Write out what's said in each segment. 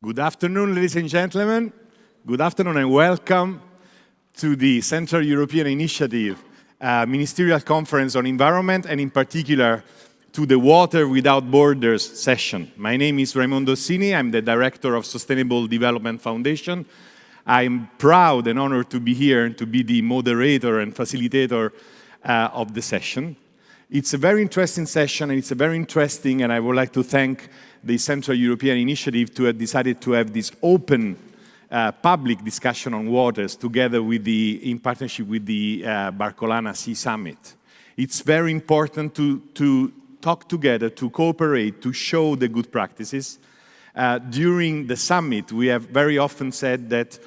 Good afternoon, ladies and gentlemen. Good afternoon and welcome to the Central European Initiative Ministerial Conference on Environment, and in particular to the Water Without Borders session. My name is Raimondo Ossini. I'm the Director of Sustainable Development Foundation. I'm proud and honored to be here and to be the moderator and facilitator of the session. It's a very interesting session, and it's a very interesting, and I would like to thank the Central European Initiative to have decided to have this open public discussion on waters together with in partnership with the Barcolana Sea Summit. It's very important to talk together, to cooperate, to show the good practices. During the summit, we have very often said that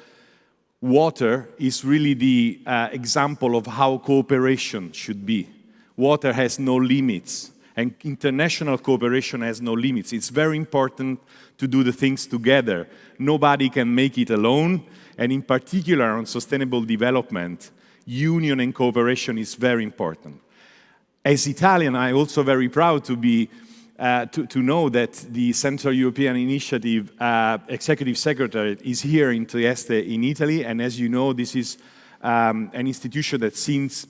water is really the example of how cooperation should be. Water has no limits, and international cooperation has no limits. It's very important to do the things together. Nobody can make it alone, and in particular on sustainable development, union and cooperation is very important. As Italian, I'm also very proud to be to know that the Central European Initiative Executive Secretary is here in Trieste in Italy, and as you know, this is an institution that since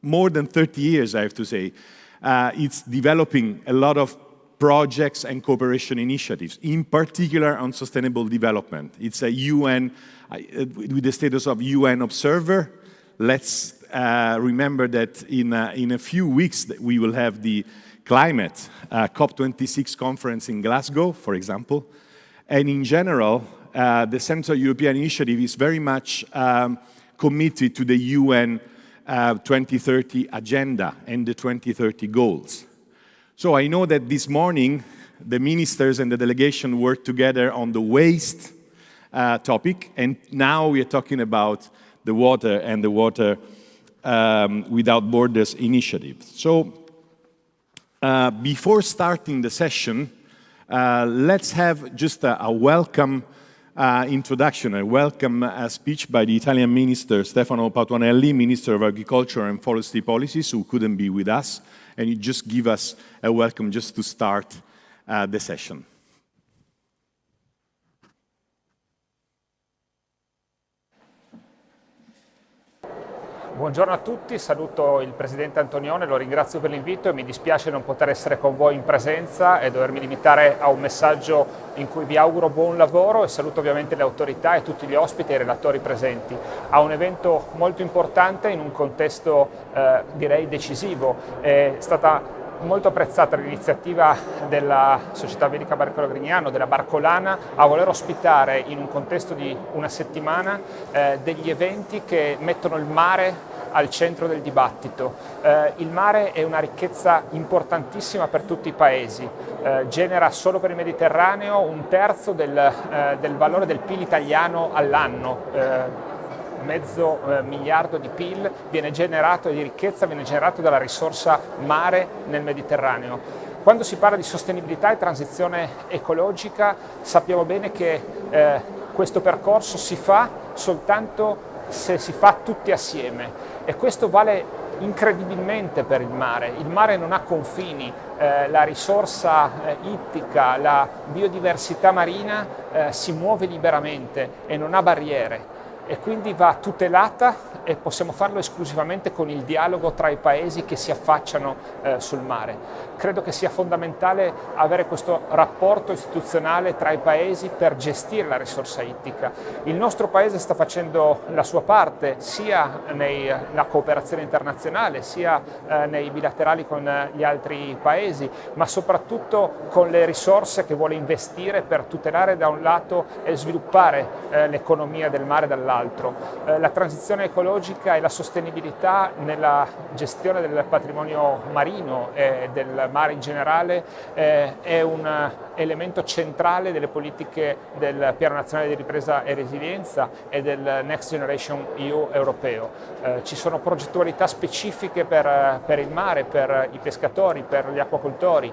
more than 30 years, I have to say, it's developing a lot of projects and cooperation initiatives, in particular on sustainable development. It's a UN, with the status of UN observer. Let's remember that in a few weeks we will have the climate COP26 conference in Glasgow, for example. And in general, the Central European Initiative is very much committed to the UN 2030 agenda and the 2030 goals. So I know that this morning the ministers and the delegation worked together on the waste topic, and now we are talking about the water and the Water Without Borders initiative. So before starting the session, let's have just a welcome introduction, a welcome speech by the Italian Minister Stefano Patuanelli, Minister of Agriculture and Forestry Policies, who couldn't be with us, and you just give us a welcome just to start the session. Buongiorno a tutti, saluto il Presidente Antonione, lo ringrazio per l'invito e mi dispiace non poter essere con voi in presenza e dovermi limitare a un messaggio in cui vi auguro buon lavoro, e saluto ovviamente le autorità e tutti gli ospiti e i relatori presenti a un evento molto importante in un contesto direi decisivo. È stata molto apprezzata l'iniziativa della società medica Barcolana, della Barcolana, a voler ospitare in un contesto di una settimana degli eventi che mettono il mare al centro del dibattito. Il mare è una ricchezza importantissima per tutti i paesi, genera solo per il Mediterraneo un terzo del valore del PIL italiano all'anno. Mezzo miliardo di PIL viene generato, e di ricchezza viene generato dalla risorsa mare nel Mediterraneo. Quando si parla di sostenibilità e transizione ecologica sappiamo bene che questo percorso si fa soltanto se si fa tutti assieme, e questo vale incredibilmente per il mare. Il mare non ha confini, la risorsa ittica, la biodiversità marina si muove liberamente e non ha barriere, e quindi va tutelata, e possiamo farlo esclusivamente con il dialogo tra i paesi che si affacciano sul mare. Credo che sia fondamentale avere questo rapporto istituzionale tra i paesi per gestire la risorsa ittica. Il nostro paese sta facendo la sua parte sia nella cooperazione internazionale, sia nei bilaterali con gli altri paesi, ma soprattutto con le risorse che vuole investire per tutelare da un lato e sviluppare l'economia del mare dall'altro. La transizione ecologica e la sostenibilità nella gestione del patrimonio marino e del mare in generale è un elemento centrale delle politiche del Piano Nazionale di Ripresa e Resilienza e del Next Generation EU europeo. Ci sono progettualità specifiche per il mare, per i pescatori, per gli acquacoltori,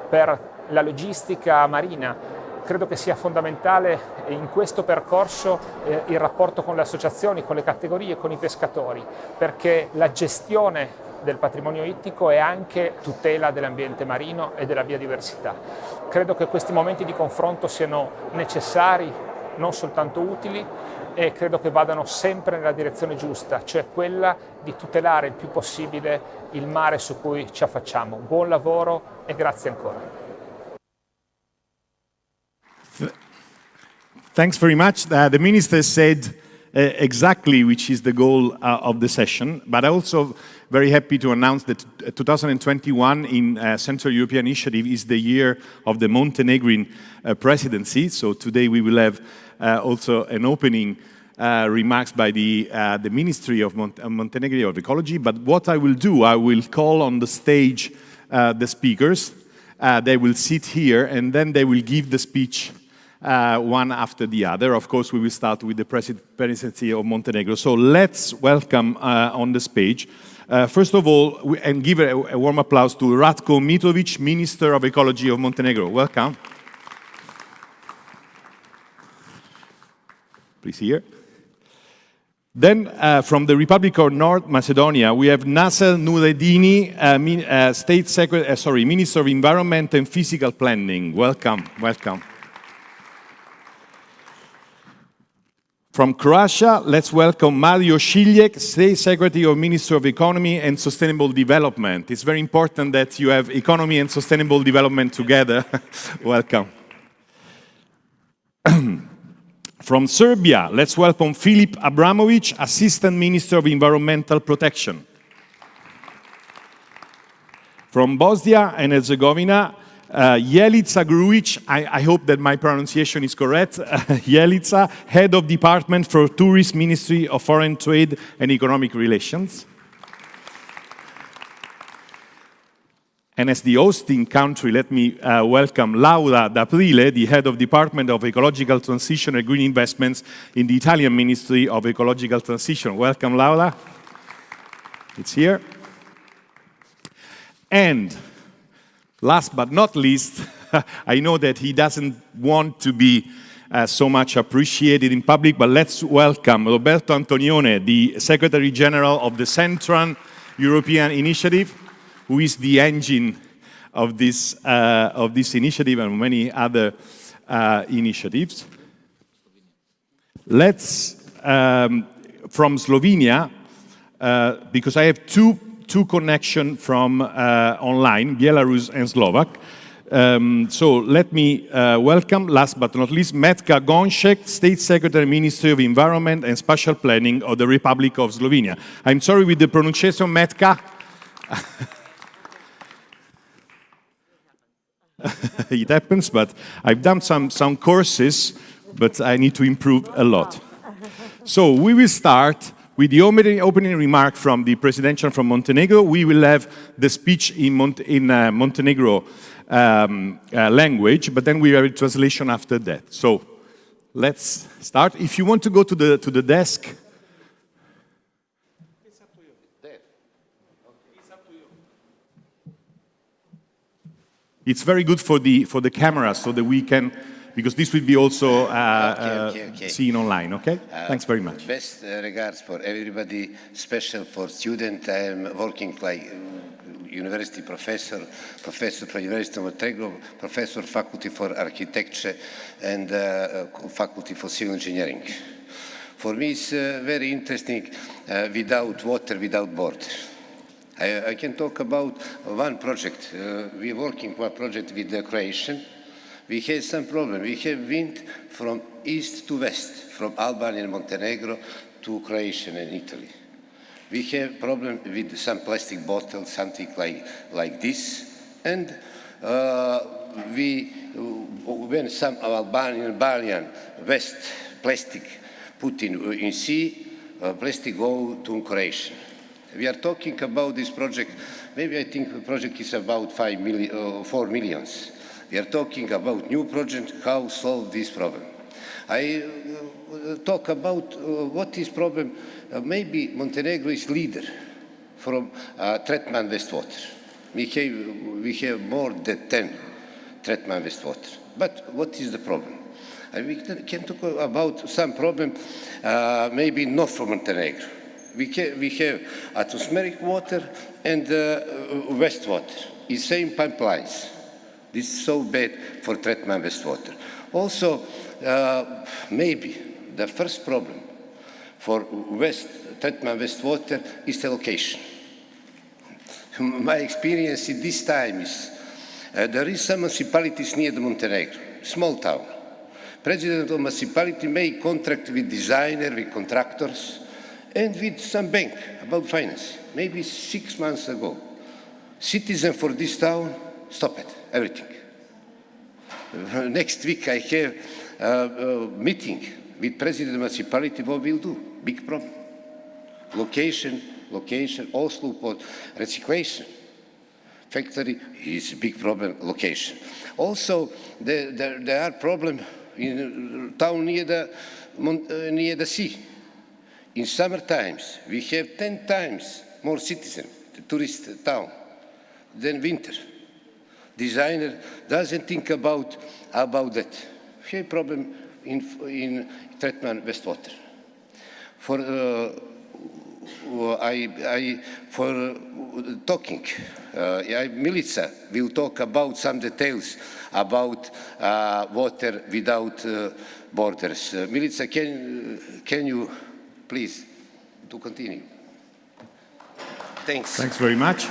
per la logistica marina. Credo che sia fondamentale in questo percorso il rapporto con le associazioni, con le categorie, con i pescatori, perché la gestione del patrimonio ittico è anche tutela dell'ambiente marino e della biodiversità. Credo che questi momenti di confronto siano necessari, non soltanto utili, e credo che vadano sempre nella direzione giusta, cioè quella di tutelare il più possibile il mare su cui ci affacciamo. Buon lavoro e grazie ancora. Thanks very much. The Minister said exactly which is the goal of the session, but I'm also very happy to announce that 2021 in Central European Initiative is the year of the Montenegrin presidency. So today we will have also an opening remarks by the Ministry of Montenegro of Ecology. But what I will do, I will call on the stage the speakers. They will sit here and then they will give the speech one after the other. Of course, we will start with the presidency of Montenegro. So let's welcome on the stage, first of all, and give a warm applause to Ratko Mitrović, Minister of Ecology of Montenegro. Welcome. Please here. Then, from the Republic of North Macedonia, we have Nasser Nureddini, Minister of Environment and Physical Planning. Welcome, welcome. From Croatia, let's welcome Mario Šiljek, State Secretary of Ministry of Economy and Sustainable Development. It's very important that you have economy and sustainable development together. Welcome. From Serbia, let's welcome Filip Abramovic, Assistant Minister of Environmental Protection. From Bosnia and Herzegovina, Jelica Grujic, I hope that my pronunciation is correct, Jelica, Head of Department for Tourism, Ministry of Foreign Trade and Economic Relations. And as the hosting country, let me welcome Laura D'Aprile, the Head of Department of Ecological Transition and Green Investments in the Italian Ministry of Ecological Transition. Welcome, Laura. It's here. And last but not least, I know that he doesn't want to be so much appreciated in public, but let's welcome Roberto Antonione, the Secretary General of the Central European Initiative, who is the engine of this initiative and many other initiatives. Let's, from Slovenia, because I have two connections from online, Belarus and Slovak. So let me welcome, last but not least, Metka Gonšek, State Secretary, Ministry of Environment and Spatial Planning of the Republic of Slovenia. I'm sorry with the pronunciation, Metka. It happens, but I've done some courses, but I need to improve a lot. So we will start with the opening remark from the Presidential from Montenegro. We will have the speech in Montenegro language, but then we have a translation after that. So let's start. If you want to go to the desk. It's very good for the camera so that we can, because this will be also seen online, okay? Thanks very much. Best regards for everybody, special for student. I am working like university professor from University of Montenegro, professor faculty for architecture and faculty for civil engineering. For me it's very interesting, without water, without borders. I can talk about one project. We're working one project with the Croatian. We have some problem. We have wind from east to west, from Albania and Montenegro to Croatia and Italy. We have problem with some plastic bottles, something like this. And when some Albanian west plastic put in sea, plastic go to Croatia. We are talking about this project, maybe I think the project is about 4 million. We are talking about new project, how solve this problem. I talk about what is problem, maybe Montenegro is leader from treatment wastewater. We have more than 10 treatment wastewater. But what is the problem? We can talk about some problem, maybe not from Montenegro. We have atmospheric water and wastewater. It's same pipelines. This is so bad for treatment wastewater. Also, maybe the first problem for treatment wastewater is the location. My experience at this time is there is some municipalities near the Montenegro, small town. President of the municipality made contract with designer, with contractors, and with some bank about finance, maybe 6 months ago. Citizen for this town, stop it, everything. Next week I have a meeting with president of the municipality, what we'll do, big problem. Location, also for recyclation. Factory is a big problem, location. Also, there are problems in town near the sea. In summer times, we have 10 times more citizens, the tourist town, than winter. Designer doesn't think about that. We have problem in treatment wastewater. For talking, Milica will talk about some details about water without borders. Milica, can you please to continue? Thanks. Thanks very much.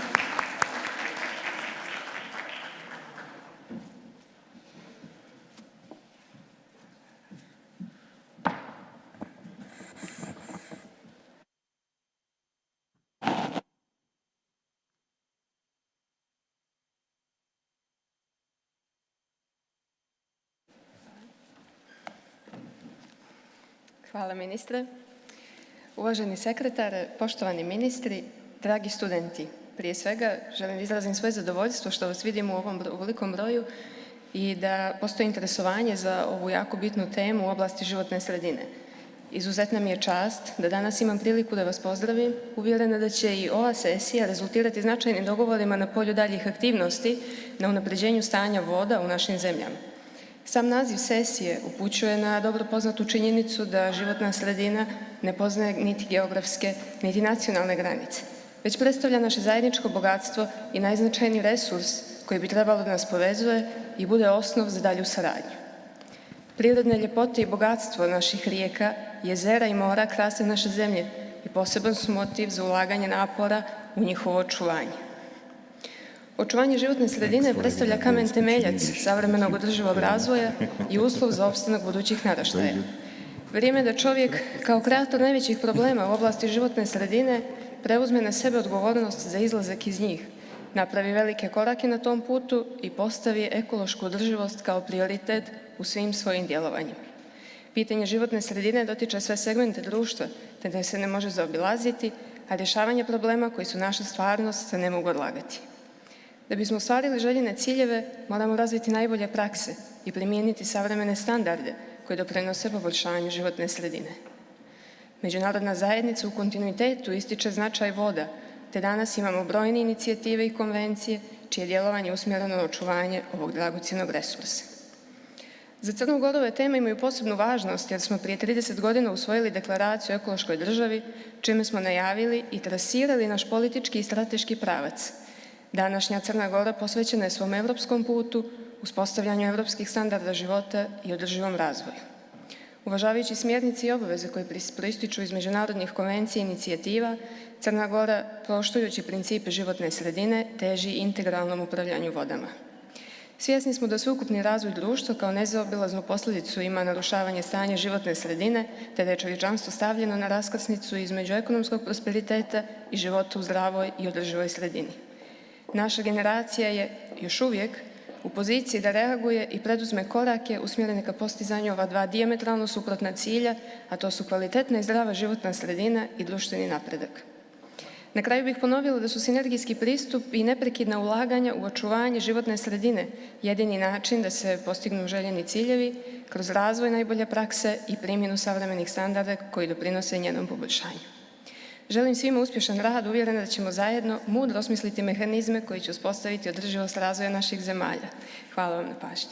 Hvala ministre. Uvaženi sekretare, poštovani ministri, dragi studenti. Prije svega želim da izrazim svoje zadovoljstvo što vas vidim u ovom velikom broju i da postoji interesovanje za ovu jako bitnu temu u oblasti životne sredine. Izuzetna mi je čast da danas imam priliku da vas pozdravim, uvjerena da će i ova sesija rezultirati značajnim dogovorima na polju daljih aktivnosti na unapređenju stanja voda u našim zemljama. Sam naziv sesije upućuje na dobro poznatu činjenicu da životna sredina ne poznaje niti geografske, niti nacionalne granice, već predstavlja naše zajedničko bogatstvo i najznačajniji resurs koji bi trebalo da nas povezuje i bude osnov za dalju saradnju. Prirodne ljepote i bogatstvo naših rijeka, jezera i mora krase naše zemlje i poseban su motiv za ulaganje napora u njihovo očuvanje. Očuvanje životne sredine predstavlja kamen temeljac savremenog održivog razvoja i uslov za opstanak budućih naraštaja. Vrijeme da čovjek, kao kreator najvećih problema u oblasti životne sredine, preuzme na sebe odgovornost za izlazak iz njih, napravi velike korake na tom putu i postavi ekološku održivost kao prioritet u svim svojim djelovanjima. Pitanje životne sredine dotiče sve segmente društva, te da se ne može zaobilaziti, a rješavanje problema koji su naša stvarnost se ne mogu odlagati. Da bismo ostvarili željene ciljeve, moramo razviti najbolje prakse i primijeniti savremene standarde koji doprinose poboljšanju životne sredine. Međunarodna zajednica u kontinuitetu ističe značaj voda, te danas imamo brojne inicijative i konvencije čije djelovanje usmjereno na očuvanje ovog dragocjenog resursa. Za Crnu Goru ove teme imaju posebnu važnost jer smo prije 30 godina usvojili deklaraciju o ekološkoj državi, čime smo najavili i trasirali naš politički i strateški pravac. Današnja Crna Gora posvećena je svom evropskom putu, uspostavljanju evropskih standarda života i održivom razvoju. Uvažavajući smjernice i obaveze koje proističu iz međunarodnih konvencija i inicijativa, Crna Gora, poštujući principe životne sredine, teži integralnom upravljanju vodama. Svjesni smo da sveukupni razvoj društva kao nezaobilaznu posljedicu ima narušavanje stanja životne sredine, te da je čovječanstvo stavljeno na raskrsnicu između ekonomskog prosperiteta i života u zdravoj i održivoj sredini. Naša generacija je još uvijek u poziciji da reaguje i preduzme korake usmjerene ka postizanju ova dva dijametralno suprotna cilja, a to su kvalitetna i zdrava životna sredina i društveni napredak. Na kraju bih ponovila da su sinergijski pristup i neprekidna ulaganja u očuvanje životne sredine jedini način da se postignu željeni ciljevi kroz razvoj najbolje prakse i primjenu savremenih standarda koji doprinose njenom poboljšanju. Želim svima uspješan rad, uvjerena da ćemo zajedno mudro osmisliti mehanizme koji će uspostaviti održivost razvoja naših zemalja. Hvala vam na pažnji.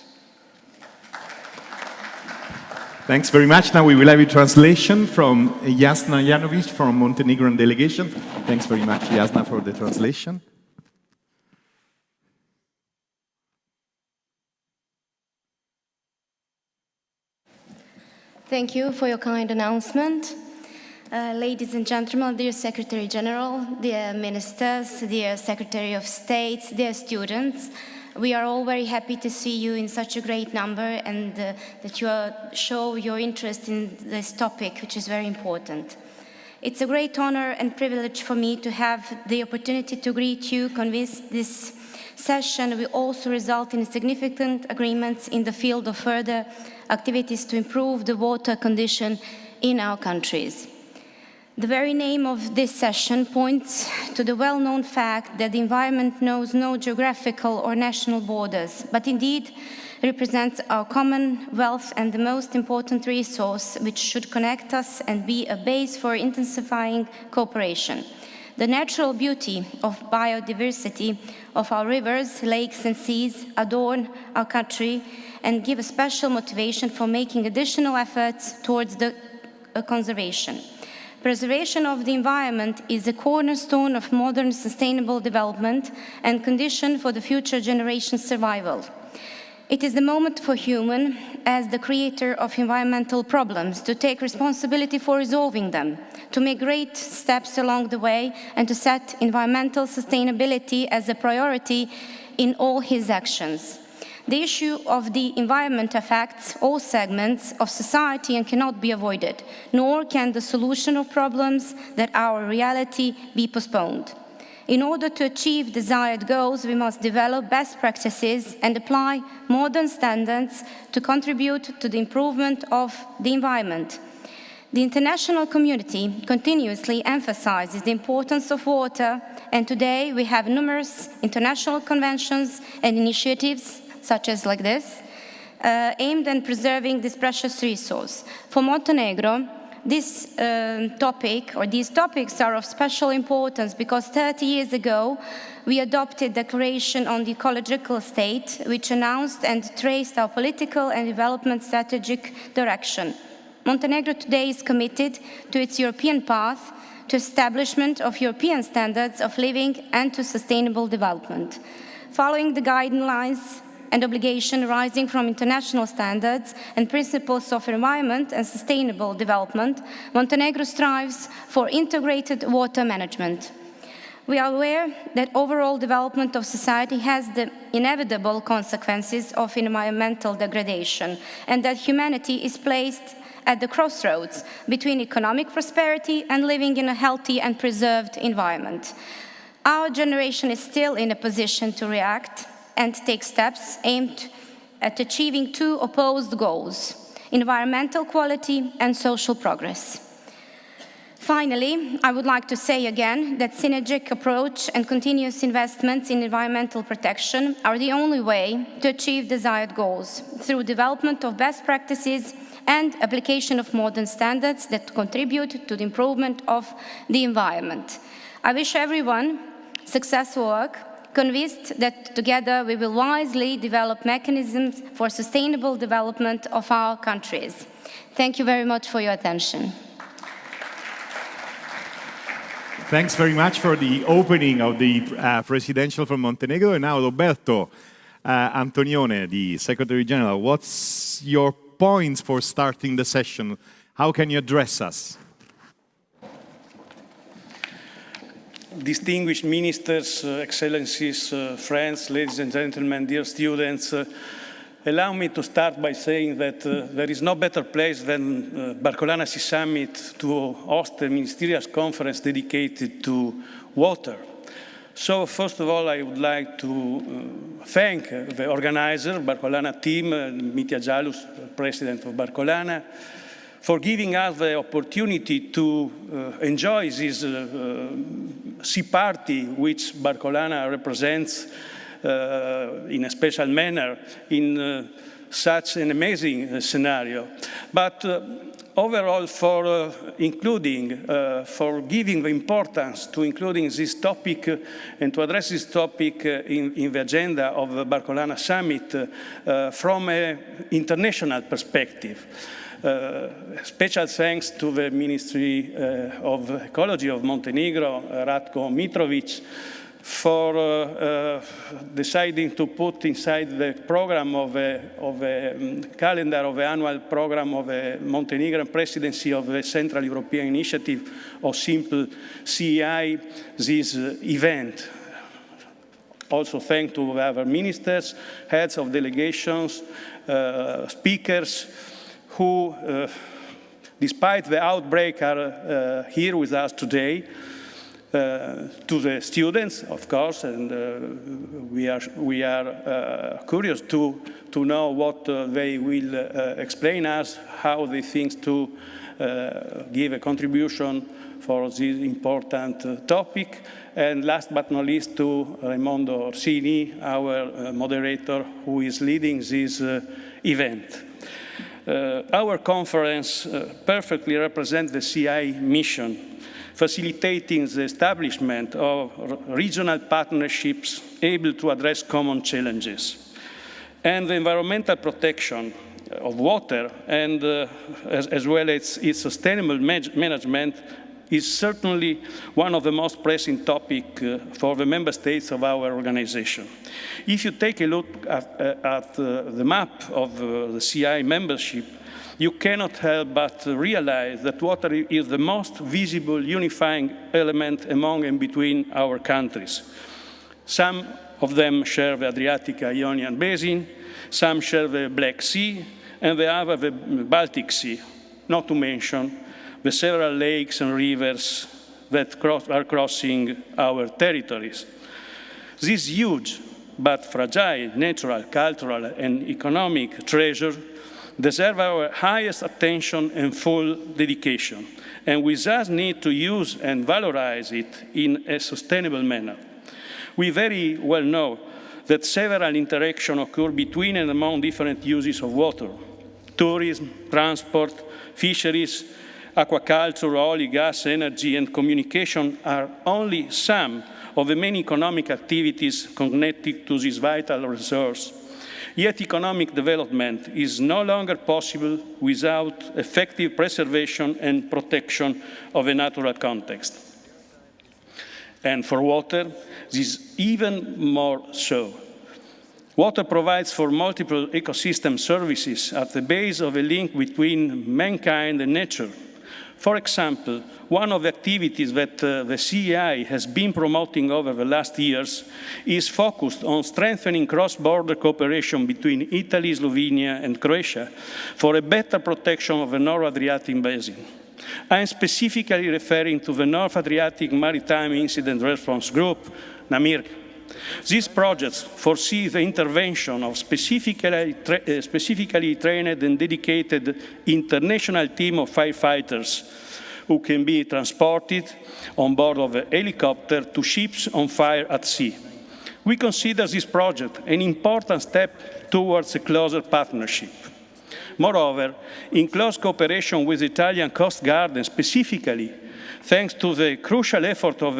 Thanks very much. Now we will have a translation from Jasna Janovic from Montenegrin delegation. Thanks very much, Jasna, for the translation. Thank you for your kind announcement. Ladies and gentlemen, dear Secretary General, dear Ministers, dear Secretary of State, dear students, we are all very happy to see you in such a great number and that you show your interest in this topic, which is very important. It's a great honor and privilege for me to have the opportunity to greet you, convince this session will also result in significant agreements in the field of further activities to improve the water condition in our countries. The very name of this session points to the well-known fact that the environment knows no geographical or national borders, but indeed represents our common wealth and the most important resource which should connect us and be a base for intensifying cooperation. The natural beauty of biodiversity of our rivers, lakes and seas adorn our country and give a special motivation for making additional efforts towards the conservation. Preservation of the environment is a cornerstone of modern sustainable development and condition for the future generation's survival. It is the moment for human, as the creator of environmental problems, to take responsibility for resolving them, to make great steps along the way, and to set environmental sustainability as a priority in all his actions. The issue of the environment affects all segments of society and cannot be avoided, nor can the solution of problems that are a reality be postponed. In order to achieve desired goals, we must develop best practices and apply modern standards to contribute to the improvement of the environment. The international community continuously emphasizes the importance of water, and today we have numerous international conventions and initiatives, such as like this, aimed at preserving this precious resource. For Montenegro, this topic, or these topics, are of special importance because 30 years ago we adopted a declaration on the ecological state, which announced and traced our political and development strategic direction. Montenegro today is committed to its European path, to establishment of European standards of living and to sustainable development. Following the guidelines and obligation arising from international standards and principles of environment and sustainable development, Montenegro strives for integrated water management. We are aware that overall development of society has the inevitable consequences of environmental degradation and that humanity is placed at the crossroads between economic prosperity and living in a healthy and preserved environment. Our generation is still in a position to react and take steps aimed at achieving two opposed goals: environmental quality and social progress. Finally, I would like to say again that synergic approach and continuous investments in environmental protection are the only way to achieve desired goals through development of best practices and application of modern standards that contribute to the improvement of the environment. I wish everyone successful work, convinced that together we will wisely develop mechanisms for sustainable development of our countries. Thank you very much for your attention. Thanks very much for the opening of the presidential from Montenegro. And now Roberto Antonione, the Secretary General, what's your points for starting the session? How can you address us? Distinguished ministers, excellencies, friends, ladies and gentlemen, dear students, allow me to start by saying that there is no better place than Barcolana Sea Summit to host a ministerial conference dedicated to water. So first of all, I would like to thank the organizer, Barcolana team, Mitja Jalus, president of Barcolana, for giving us the opportunity to enjoy this sea party which Barcolana represents in a special manner in such an amazing scenario. But overall, for giving the importance to including this topic and to address this topic in the agenda of the Barcolana Summit from an international perspective. Special thanks to the Ministry of Ecology of Montenegro, Ratko Mitrović, for deciding to put inside the program of a calendar of the annual program of the Montenegrin presidency of the Central European Initiative of Simple CEI this event. Also thanks to our ministers, heads of delegations, speakers who, despite the outbreak, are here with us today. To the students, of course, and we are curious to know what they will explain us, how they think to give a contribution for this important topic. And last but not least, to Raimondo Orsini, our moderator, who is leading this event. Our conference perfectly represents the CI mission, facilitating the establishment of regional partnerships able to address common challenges. And the environmental protection of water and as well as its sustainable management is certainly one of the most pressing topics for the member states of our organization. If you take a look at the map of the CI membership, you cannot help but realize that water is the most visible unifying element among and between our countries. Some of them share the Adriatic-Ionian basin, some share the Black Sea, and the other the Baltic Sea, not to mention the several lakes and rivers that are crossing our territories. This huge but fragile natural, cultural, and economic treasure deserve our highest attention and full dedication, and we thus need to use and valorize it in a sustainable manner. We very well know that several interactions occur between and among different uses of water. Tourism, transport, fisheries, aquaculture, oil, gas, energy, and communication are only some of the many economic activities connected to this vital resource. Yet economic development is no longer possible without effective preservation and protection of a natural context. And for water, this is even more so. Water provides for multiple ecosystem services at the base of a link between mankind and nature. For example, one of the activities that the CEI has been promoting over the last years is focused on strengthening cross-border cooperation between Italy, Slovenia, and Croatia for a better protection of the North Adriatic Basin. I am specifically referring to the North Adriatic Maritime Incident Response Group, NAMIR. These projects foresee the intervention of specifically trained and dedicated international team of firefighters who can be transported on board of a helicopter to ships on fire at sea. We consider this project an important step towards a closer partnership. Moreover, in close cooperation with the Italian Coast Guard, and specifically thanks to the crucial effort of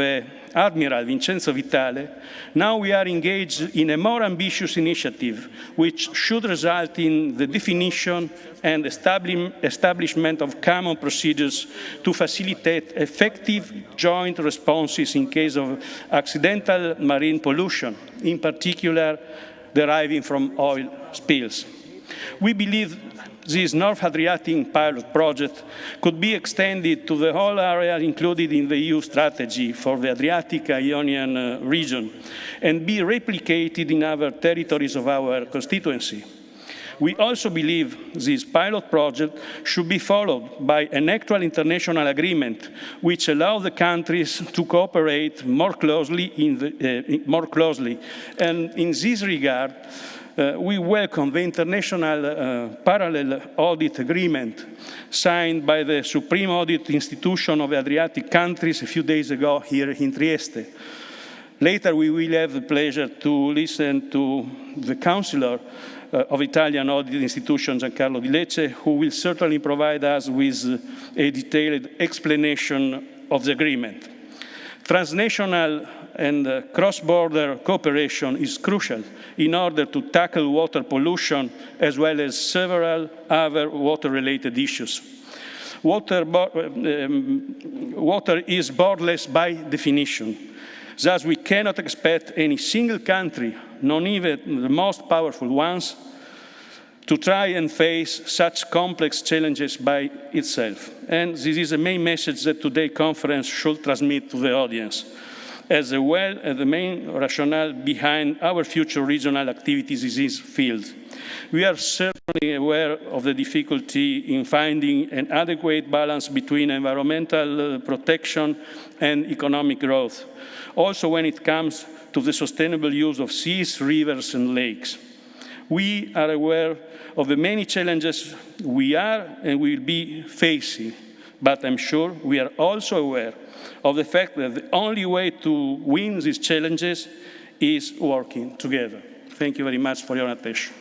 Admiral Vincenzo Vitale, now we are engaged in a more ambitious initiative, which should result in the definition and establishment of common procedures to facilitate effective joint responses in case of accidental marine pollution, in particular deriving from oil spills. We believe this North Adriatic pilot project could be extended to the whole area included in the EU strategy for the Adriatic-Ionian region and be replicated in other territories of our constituency. We also believe this pilot project should be followed by an actual international agreement which allows the countries to cooperate more closely. And in this regard, we welcome the international parallel audit agreement signed by the Supreme Audit Institution of the Adriatic countries a few days ago here in Trieste. Later, we will have the pleasure to listen to the Counselor of Italian Audit Institution, Giancarlo Di Lecce, who will certainly provide us with a detailed explanation of the agreement. Transnational and cross-border cooperation is crucial in order to tackle water pollution as well as several other water-related issues. Water is borderless by definition. Thus, we cannot expect any single country, not even the most powerful ones, to try and face such complex challenges by itself. And this is the main message that today's conference should transmit to the audience, as well as the main rationale behind our future regional activities in this field. We are certainly aware of the difficulty in finding an adequate balance between environmental protection and economic growth, also when it comes to the sustainable use of seas, rivers, and lakes. We are aware of the many challenges we are and will be facing, but I'm sure we are also aware of the fact that the only way to win these challenges is working together. Thank you very much for your attention.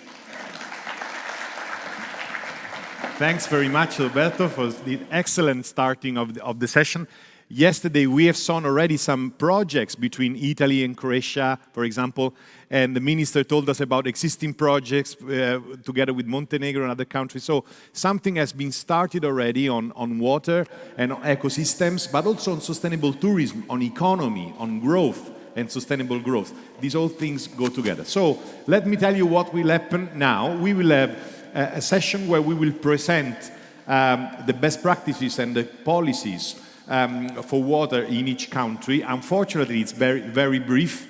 Thanks very much, Roberto, for the excellent starting of the session. Yesterday, we have seen already some projects between Italy and Croatia, for example, and the minister told us about existing projects together with Montenegro and other countries. So something has been started already on water and on ecosystems, but also on sustainable tourism, on economy, on growth and sustainable growth. These all things go together. So let me tell you what will happen now. We will have a session where we will present the best practices and the policies for water in each country. Unfortunately, it's very, very brief.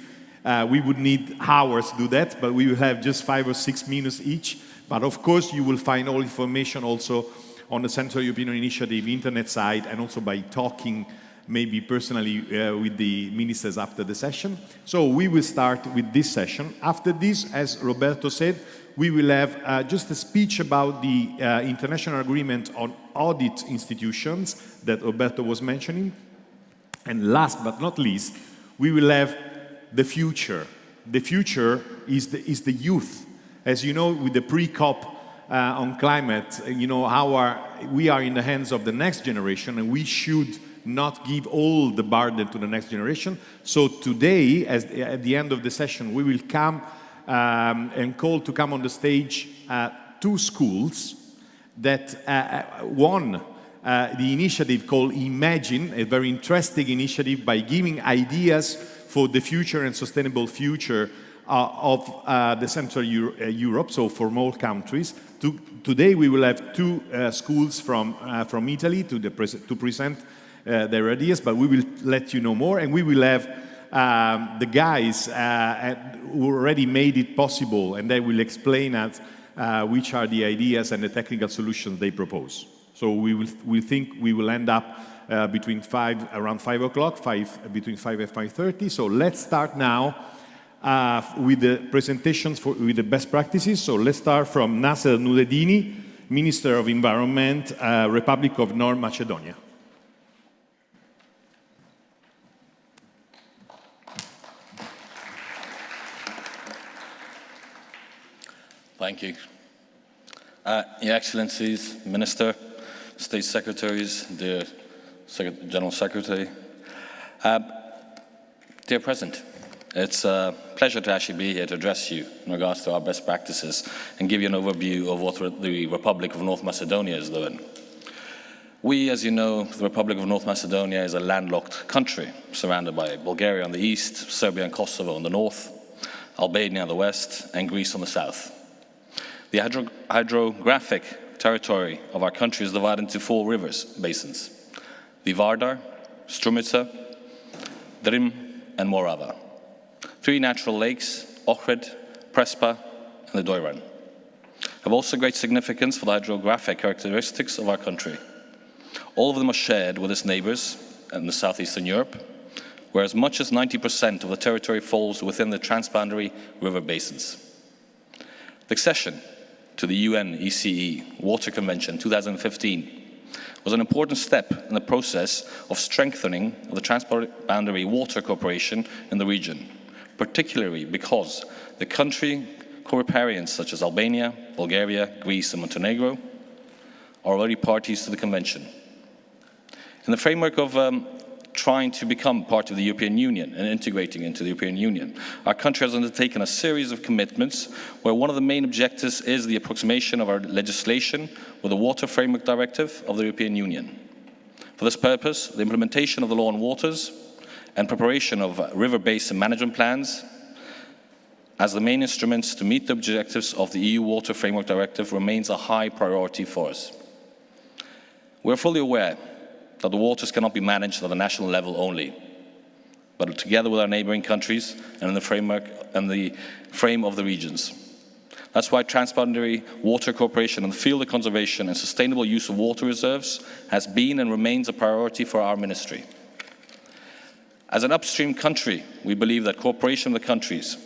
We would need hours to do that, but we will have just 5 or 6 minutes each. But of course, you will find all information also on the Central European Initiative internet site, and also by talking maybe personally with the ministers after the session. So we will start with this session. After this, as Roberto said, we will have just a speech about the international agreement on audit institutions that Roberto was mentioning. And last but not least, we will have the future. The future is the youth. As you know, with the pre-COP on climate, you know, we are in the hands of the next generation, and we should not give all the burden to the next generation. So today, at the end of the session, we will come and call to come on the stage 2 schools that won the initiative called Imagine, a very interesting initiative by giving ideas for the future and sustainable future of the Central Europe, so for more countries. Today we will have 2 schools from Italy to present their ideas, but we will let you know more, and we will have the guys who already made it possible, and they will explain us which are the ideas and the technical solutions they propose. So we think we will end up around 5 o'clock, between 5 and 5:30. So let's start now with the presentations with the best practices. So let's start from Nasser Nureddini, Minister of Environment, Republic of North Macedonia. Thank you. Your Excellencies, Minister, State Secretaries, dear General Secretary, dear President, it's a pleasure to actually be here to address you in regards to our best practices and give you an overview of what the Republic of North Macedonia is doing. We, as you know, the Republic of North Macedonia is a landlocked country surrounded by Bulgaria on the east, Serbia and Kosovo on the north, Albania on the west, and Greece on the south. The hydrographic territory of our country is divided into 4 rivers basins: the Vardar, Strumica, Drim, and Morava. 3 natural lakes, Ohrid, Prespa, and the Doiran, have also great significance for the hydrographic characteristics of our country. All of them are shared with its neighbors in the southeastern Europe, where as much as 90% of the territory falls within the transboundary river basins. The accession to the UNECE Water Convention 2015 was an important step in the process of strengthening the transboundary water cooperation in the region, particularly because the country co-recipients such as Albania, Bulgaria, Greece, and Montenegro are already parties to the convention. In the framework of trying to become part of the European Union and integrating into the European Union. Our country has undertaken a series of commitments where one of the main objectives is the approximation of our legislation with the Water Framework Directive of the European Union. For this purpose, the implementation of the law on waters and preparation of river basin management plans as the main instruments to meet the objectives of the EU Water Framework Directive remains a high priority for us. We are fully aware that the waters cannot be managed at the national level only, but together with our neighboring countries and in the frame of the regions. That's why transboundary water cooperation in the field of conservation and sustainable use of water reserves has been and remains a priority for our ministry. As an upstream country, we believe that cooperation with the countries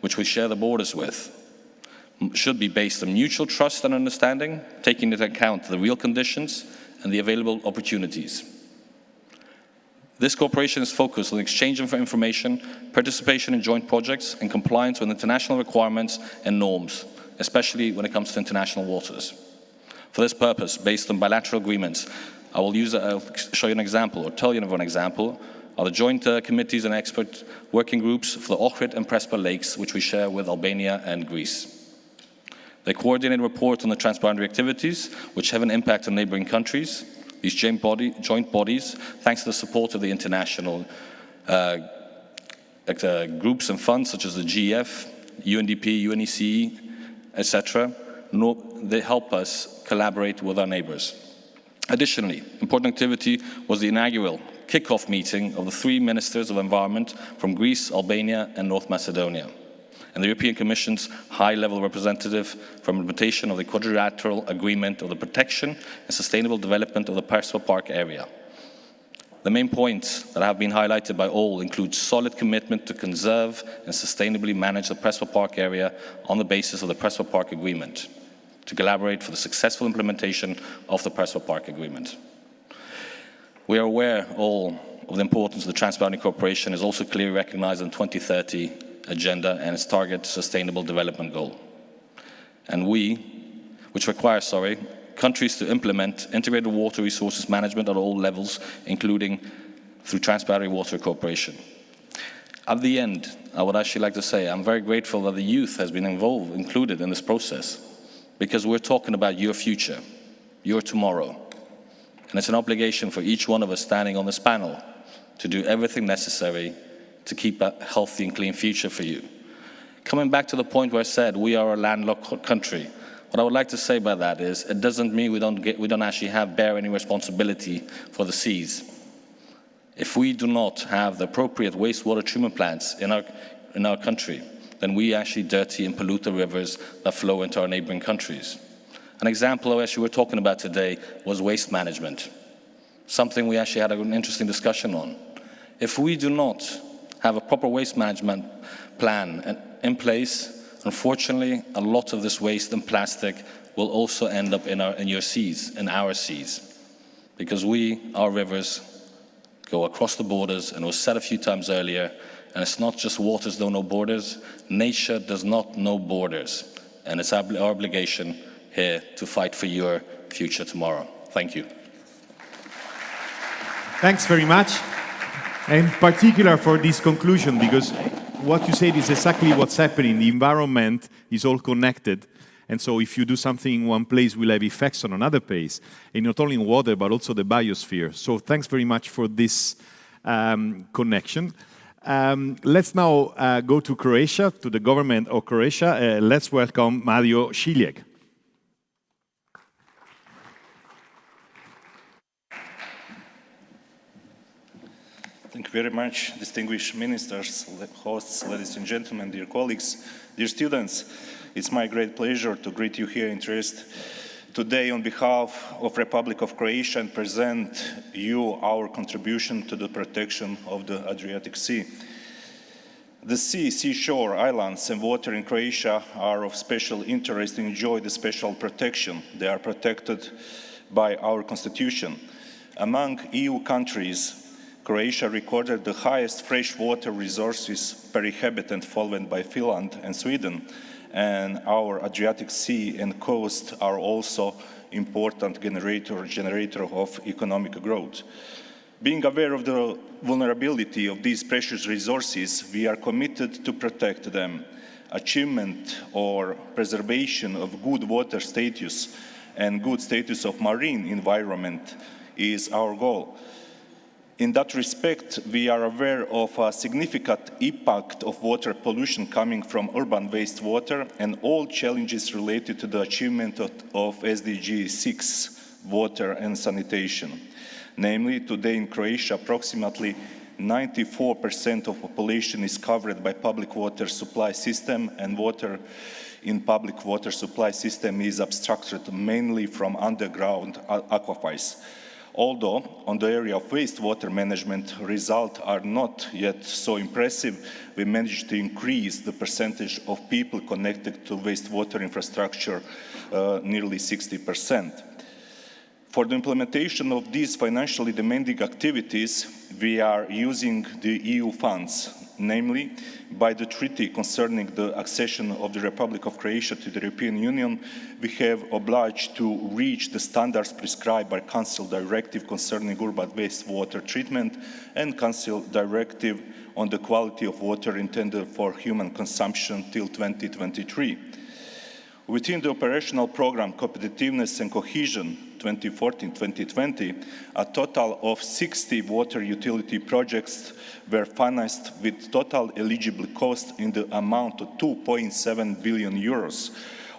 which we share the borders with should be based on mutual trust and understanding, taking into account the real conditions and the available opportunities. This cooperation is focused on exchange of information, participation in joint projects, and compliance with international requirements and norms, especially when it comes to international waters. For this purpose, based on bilateral agreements, I'll show you an example, or tell you of an example, are the joint committees and expert working groups for the Ohrid and Prespa lakes, which we share with Albania and Greece. They coordinate a report on the transboundary activities, which have an impact on neighboring countries. These joint bodies, thanks to the support of the international groups and funds such as the GF, UNDP, UNECE, etc., they help us collaborate with our neighbors. Additionally, important activity was the inaugural kick-off meeting of the 3 ministers of environment from Greece, Albania, and North Macedonia, and the European Commission's high-level representative for implementation of the quadrilateral agreement of the protection and sustainable development of the Prespa Park area. The main points that have been highlighted by all include solid commitment to conserve and sustainably manage the Prespa Park area on the basis of the Prespa Park Agreement, to collaborate for the successful implementation of the Prespa Park Agreement. We are aware all of the importance of the transboundary cooperation is also clearly recognized in the 2030 agenda and its target sustainable development goal. And which requires, countries to implement integrated water resources management at all levels, including through transboundary water cooperation. At the end, I would actually like to say I'm very grateful that the youth has been included in this process, because we're talking about your future, your tomorrow. And it's an obligation for each one of us standing on this panel to do everything necessary to keep a healthy and clean future for you. Coming back to the point where I said we are a landlocked country, what I would like to say by that is it doesn't mean we don't actually bear any responsibility for the seas. If we do not have the appropriate wastewater treatment plants in our country, then we actually dirty and pollute the rivers that flow into our neighboring countries. An example of what we're talking about today was waste management, something we actually had an interesting discussion on. If we do not have a proper waste management plan in place, unfortunately, a lot of this waste and plastic will also end up in your seas, in our seas, because our rivers go across the borders, and it was said a few times earlier, and it's not just waters don't know borders, nature does not know borders, and it's our obligation here to fight for your future tomorrow. Thank you. Thanks very much, and in particular for this conclusion, because what you said is exactly what's happening. The environment is all connected, and so if you do something in one place, will have effects on another place, and not only in water, but also the biosphere. So thanks very much for this connection. Let's now go to Croatia, to the government of Croatia. Let's welcome Mario Šiljeg. Thank you very much, distinguished ministers, hosts, ladies and gentlemen, dear colleagues, dear students. It's my great pleasure to greet you here in Trieste today on behalf of Republic of Croatia and present you our contribution to the protection of the Adriatic Sea. The sea, seashore, islands and water in Croatia are of special interest and enjoy the special protection. They are protected by our constitution. Among EU countries, Croatia recorded the highest freshwater resources per inhabitant, followed by Finland and Sweden, and our Adriatic Sea and coast are also important generator of economic growth. Being aware of the vulnerability of these precious resources, we are committed to protect them. Achievement or preservation of good water status and good status of marine environment is our goal. In that respect, we are aware of a significant impact of water pollution coming from urban wastewater and all challenges related to the achievement of SDG 6, water and sanitation. Namely, today in Croatia, approximately 94% of population is covered by public water supply system, and water in public water supply system is abstracted mainly from underground aquifers. Although on the area of wastewater management, results are not yet so impressive, we managed to increase the percentage of people connected to wastewater infrastructure nearly 60%. For the implementation of these financially demanding activities, we are using the EU funds, namely by the treaty concerning the accession of the Republic of Croatia to the European Union, we have obliged to reach the standards prescribed by Council Directive concerning urban wastewater treatment and Council Directive on the quality of water intended for human consumption till 2023. Within the operational program Competitiveness and Cohesion 2014-2020, a total of 60 water utility projects were financed with total eligible cost in the amount of 2.7 billion euros,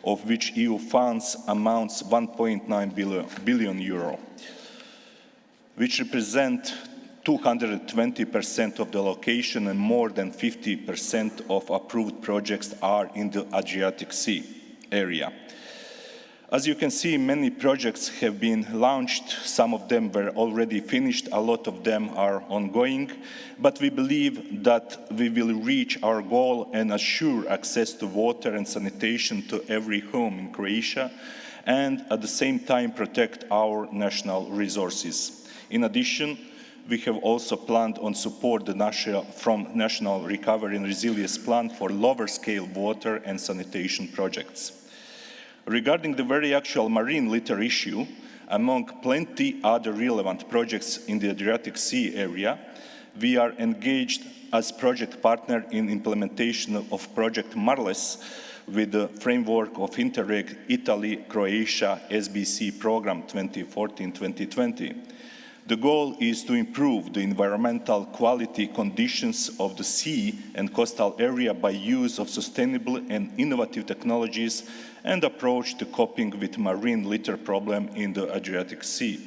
of which EU funds amounts 1.9 billion euro, which represent 220% of the allocation, and more than 50% of approved projects are in the Adriatic Sea area. As you can see, many projects have been launched. Some of them were already finished, a lot of them are ongoing, but we believe that we will reach our goal and assure access to water and sanitation to every home in Croatia, and at the same time protect our national resources. In addition, we have also planned on support the National Recovery and Resilience Plan for lower scale water and sanitation projects. Regarding the very actual marine litter issue, among plenty other relevant projects in the Adriatic Sea area, we are engaged as project partner in implementation of Project Marles with the framework of Interreg Italy-Croatia SBC program 2014-2020. The goal is to improve the environmental quality conditions of the sea and coastal area by use of sustainable and innovative technologies and approach to coping with marine litter problem in the Adriatic Sea.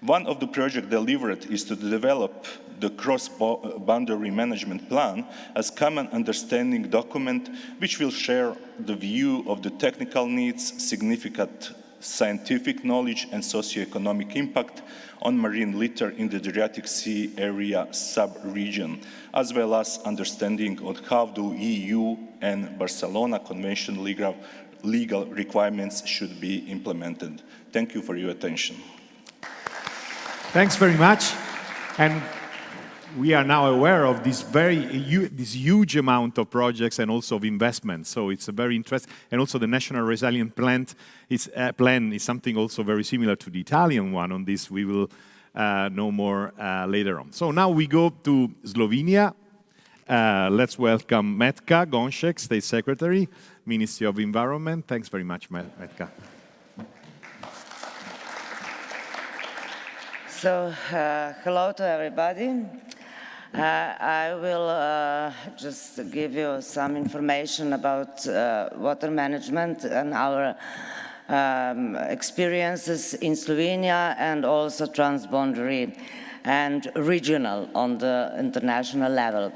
One of the projects delivered is to develop the cross-boundary management plan as common understanding document which will share the view of the technical needs, significant scientific knowledge and socio-economic impact on marine litter in the Adriatic Sea area sub-region, as well as understanding on how the EU and Barcelona Convention legal requirements should be implemented. Thank you for your attention. Thanks very much. And we are now aware of this huge amount of projects and also of investments. So it's a very interesting, and also the National Resilience Plan is something also very similar to the Italian one. On this we will know more later on. So now we go to Slovenia. Let's welcome Metka Gonšek, State Secretary, Ministry of Environment. Thanks very much, Metka. So, hello to everybody. I will just give you some information about water management and our experiences in Slovenia, and also transboundary and regional on the international level.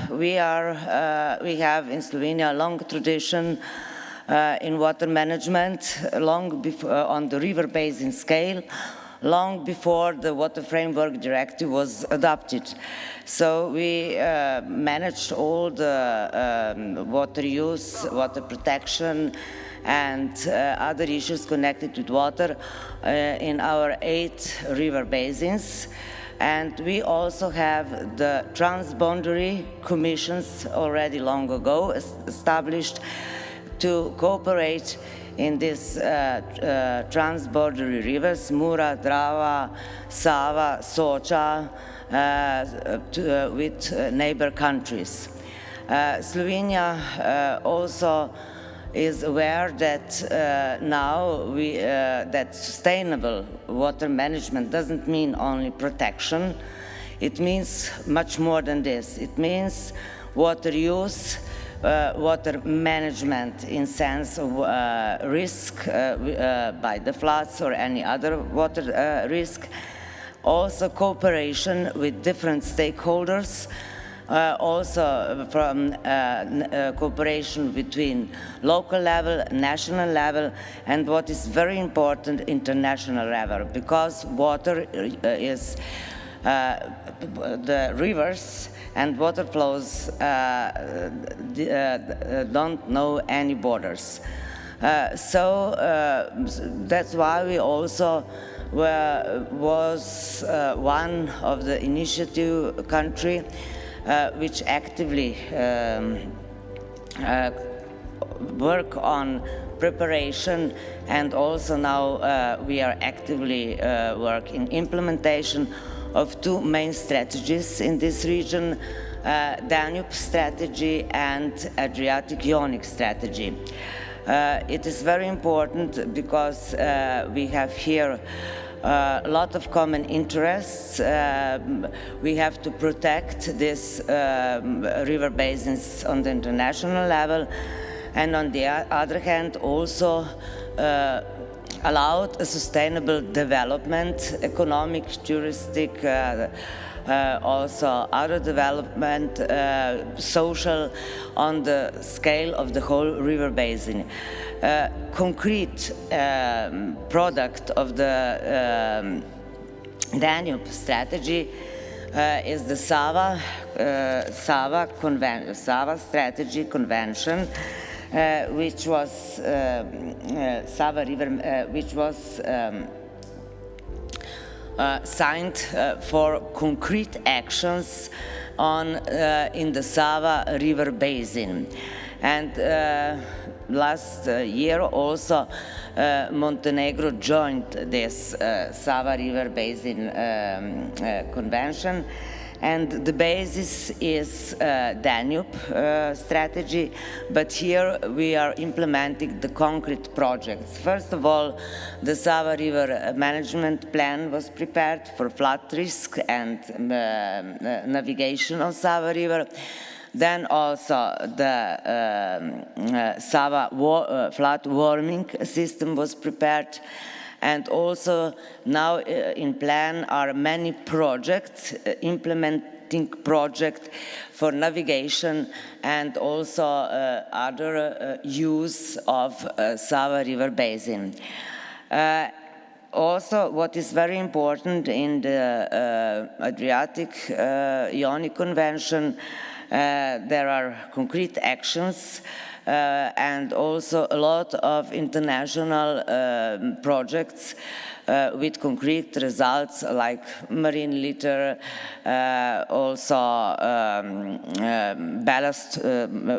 We have in Slovenia a long tradition in water management, long before on the river basin scale, long before the Water Framework Directive was adopted. So we managed all the water use, water protection, and other issues connected with water in our 8 river basins. And we also have the transboundary commissions already long ago established to cooperate in these transborder rivers, Mura, Drava, Sava, Socha, with neighbor countries. Slovenia also is aware that now that sustainable water management doesn't mean only protection. It means much more than this. It means water use, water management in sense of risk by the floods or any other water risk. Also cooperation with different stakeholders, also from cooperation between local level, national level, and what is very important, international level, because water is the rivers and water flows don't know any borders. So that's why we also was one of the initiative country which actively work on preparation, and also now we are actively work in implementation of two main strategies in this region, Danube strategy and Adriatic-Ionic strategy. It is very important because we have here a lot of common interests. We have to protect these river basins on the international level, and on the other hand also allowed a sustainable development, economic, touristic, also other development, social, on the scale of the whole river basin. Concrete product of the Danube strategy is the Sava Strategy Convention, which was Sava River, which was signed for concrete actions on in the Sava River basin. And last year also Montenegro joined this Sava River Basin Convention, and the basis is Danube strategy, but here we are implementing the concrete projects. First of all, the Sava River management plan was prepared for flood risk and navigation on Sava River. Then also the Sava flood warming system was prepared, and also now in plan are many projects, implementing projects for navigation and also other use of Sava River basin. Also, what is very important in the Adriatic-Ionic Convention, there are concrete actions and also a lot of international projects with concrete results like marine litter, also ballast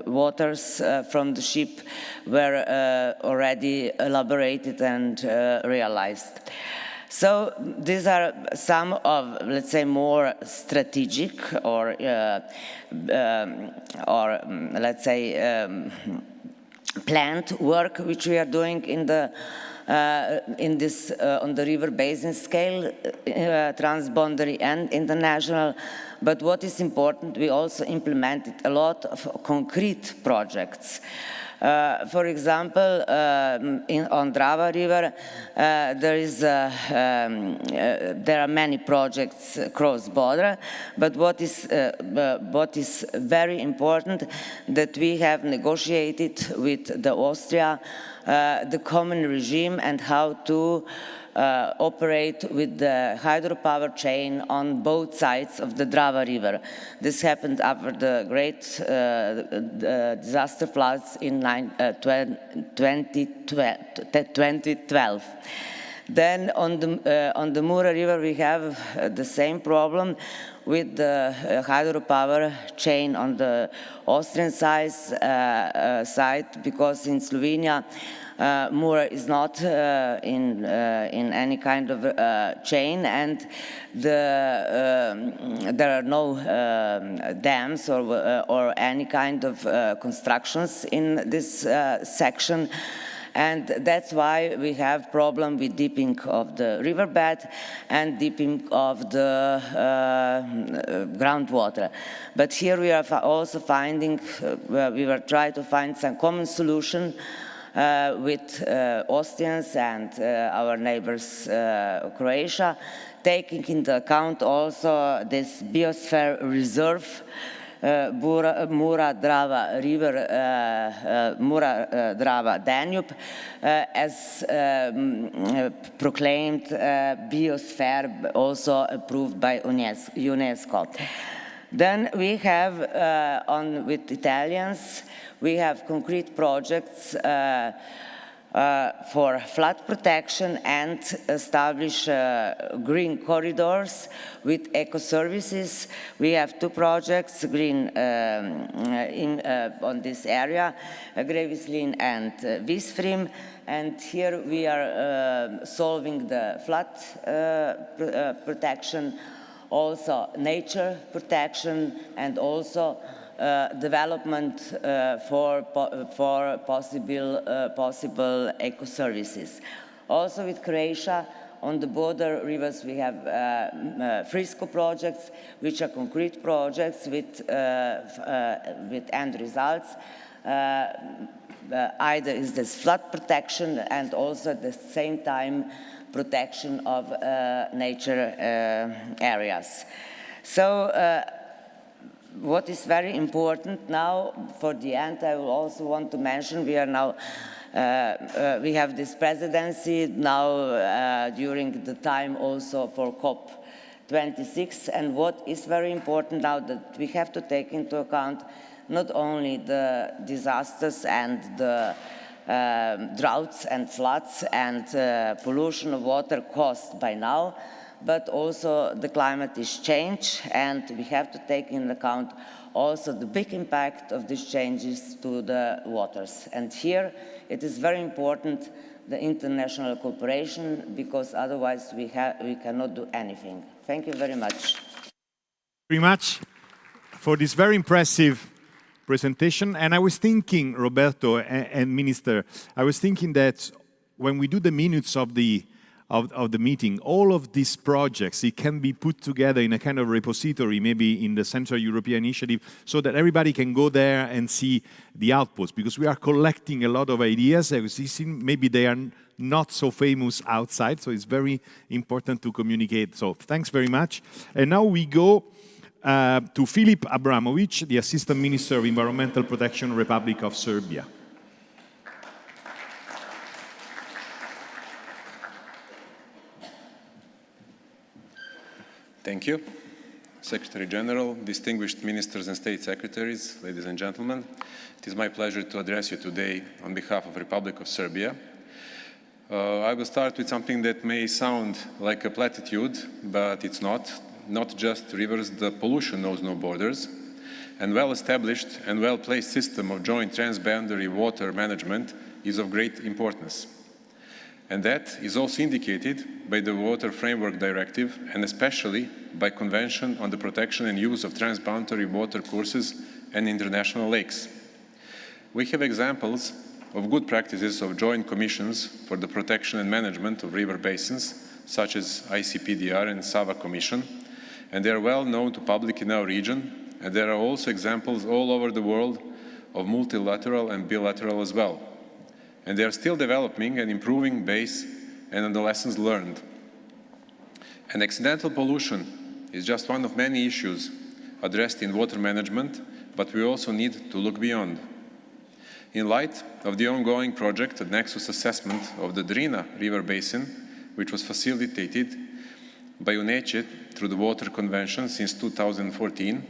waters from the ship were already elaborated and realized. So these are some of, let's say, more strategic or let's say planned work which we are doing in the this on the river basin scale, transboundary and international. But what is important, we also implemented a lot of concrete projects. For example, on Drava River, there are many projects cross-border, but what is very important, that we have negotiated with the Austria the common regime and how to operate with the hydropower chain on both sides of the Drava River. This happened after the great disaster floods in 2012. Then on the Mura River we have the same problem with the hydropower chain on the Austrian side, because in Slovenia Mura is not in any kind of chain, and there are no dams or any kind of constructions in this section. And that's why we have problem with deepening of the riverbed and deepening of the groundwater. But here we are also finding, we were trying to find some common solution with Austrians and our neighbors Croatia, taking into account also this biosphere reserve, Mura-Drava River, Mura-Drava Danube, as proclaimed biosphere, also approved by UNESCO. Then we have, with Italians, we have concrete projects for flood protection and establish green corridors with eco-services. We have two projects, green on this area, Grevislin and Visfrim, and here we are solving the flood protection, also nature protection, and also development for possible eco-services. Also with Croatia, on the border rivers, we have Frisco projects, which are concrete projects with end results. Either is this flood protection and also at the same time protection of nature areas. So what is very important now, for the end, I will also want to mention, we are now, we have this presidency now during the time also for COP26, and what is very important now that we have to take into account not only the disasters and the droughts and floods and pollution of water caused by now, but also the climate is change, and we have to take into account also the big impact of these changes to the waters. And here it is very important, the international cooperation, because otherwise we cannot do anything. Thank you very much. Very much for this very impressive presentation. And I was thinking, Roberto and Minister, I was thinking that when we do the minutes of the meeting, all of these projects, it can be put together in a kind of repository, maybe in the Central European Initiative, so that everybody can go there and see the outputs, because we are collecting a lot of ideas. Maybe they are not so famous outside, so it's very important to communicate. So thanks very much. And now we go to Filip Abramovic, the Assistant Minister of Environmental Protection, Republic of Serbia. Thank you. Secretary General, distinguished ministers and state secretaries, ladies and gentlemen, it is my pleasure to address you today on behalf of the Republic of Serbia. I will start with something that may sound like a platitude, but it's not. Not just rivers, the pollution knows no borders. And well-established and well-placed system of joint transboundary water management is of great importance. And that is also indicated by the Water Framework Directive, and especially by Convention on the Protection and Use of Transboundary Water Courses and International Lakes. We have examples of good practices of joint commissions for the protection and management of river basins, such as ICPDR and Sava Commission, and they are well known to public in our region, and there are also examples all over the world of multilateral and bilateral as well. And they are still developing and improving based on the lessons learned. And accidental pollution is just one of many issues addressed in water management, but we also need to look beyond. In light of the ongoing project, the Nexus assessment of the Drina River Basin, which was facilitated by UNECE through the Water Convention since 2014,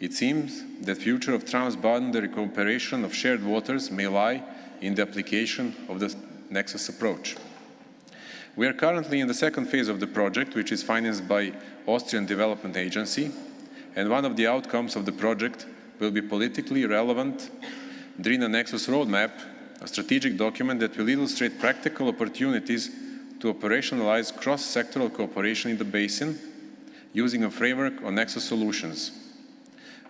it seems that the future of transboundary cooperation of shared waters may lie in the application of the Nexus approach. We are currently in the second phase of the project, which is financed by Austrian Development Agency, and one of the outcomes of the project will be politically relevant Drina Nexus roadmap a strategic document that will illustrate practical opportunities to operationalize cross-sectoral cooperation in the basin using a framework on nexus solutions.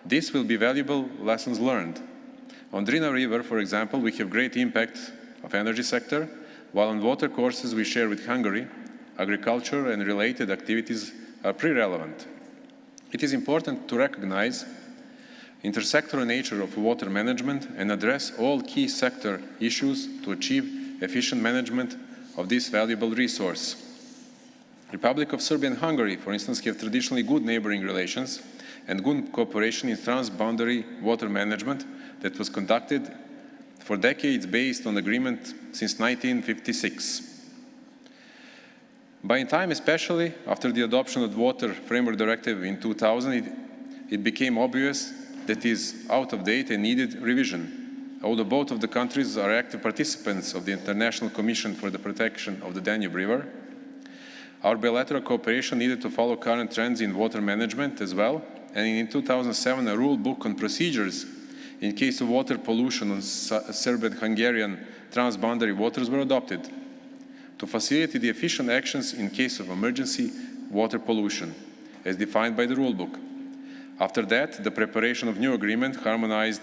This will be valuable lessons learned. On Drina River, for example, we have great impact of energy sector, while on water courses we share with Hungary, agriculture and related activities are pretty relevant. It is important to recognize intersectoral nature of water management and address all key sector issues to achieve efficient management of this valuable resource. Republic of Serbia and Hungary, for instance, have traditionally good neighboring relations and good cooperation in transboundary water management that was conducted for decades based on agreement since 1956. By time, especially after the adoption of the Water Framework Directive in 2000, it became obvious that it is out of date and needed revision. Although both of the countries are active participants of the International Commission for the Protection of the Danube River, our bilateral cooperation needed to follow current trends in water management as well, and in 2007 a rule book on procedures in case of water pollution on Serbian-Hungarian transboundary waters were adopted to facilitate the efficient actions in case of emergency water pollution, as defined by the rulebook. After that, the preparation of new agreement harmonized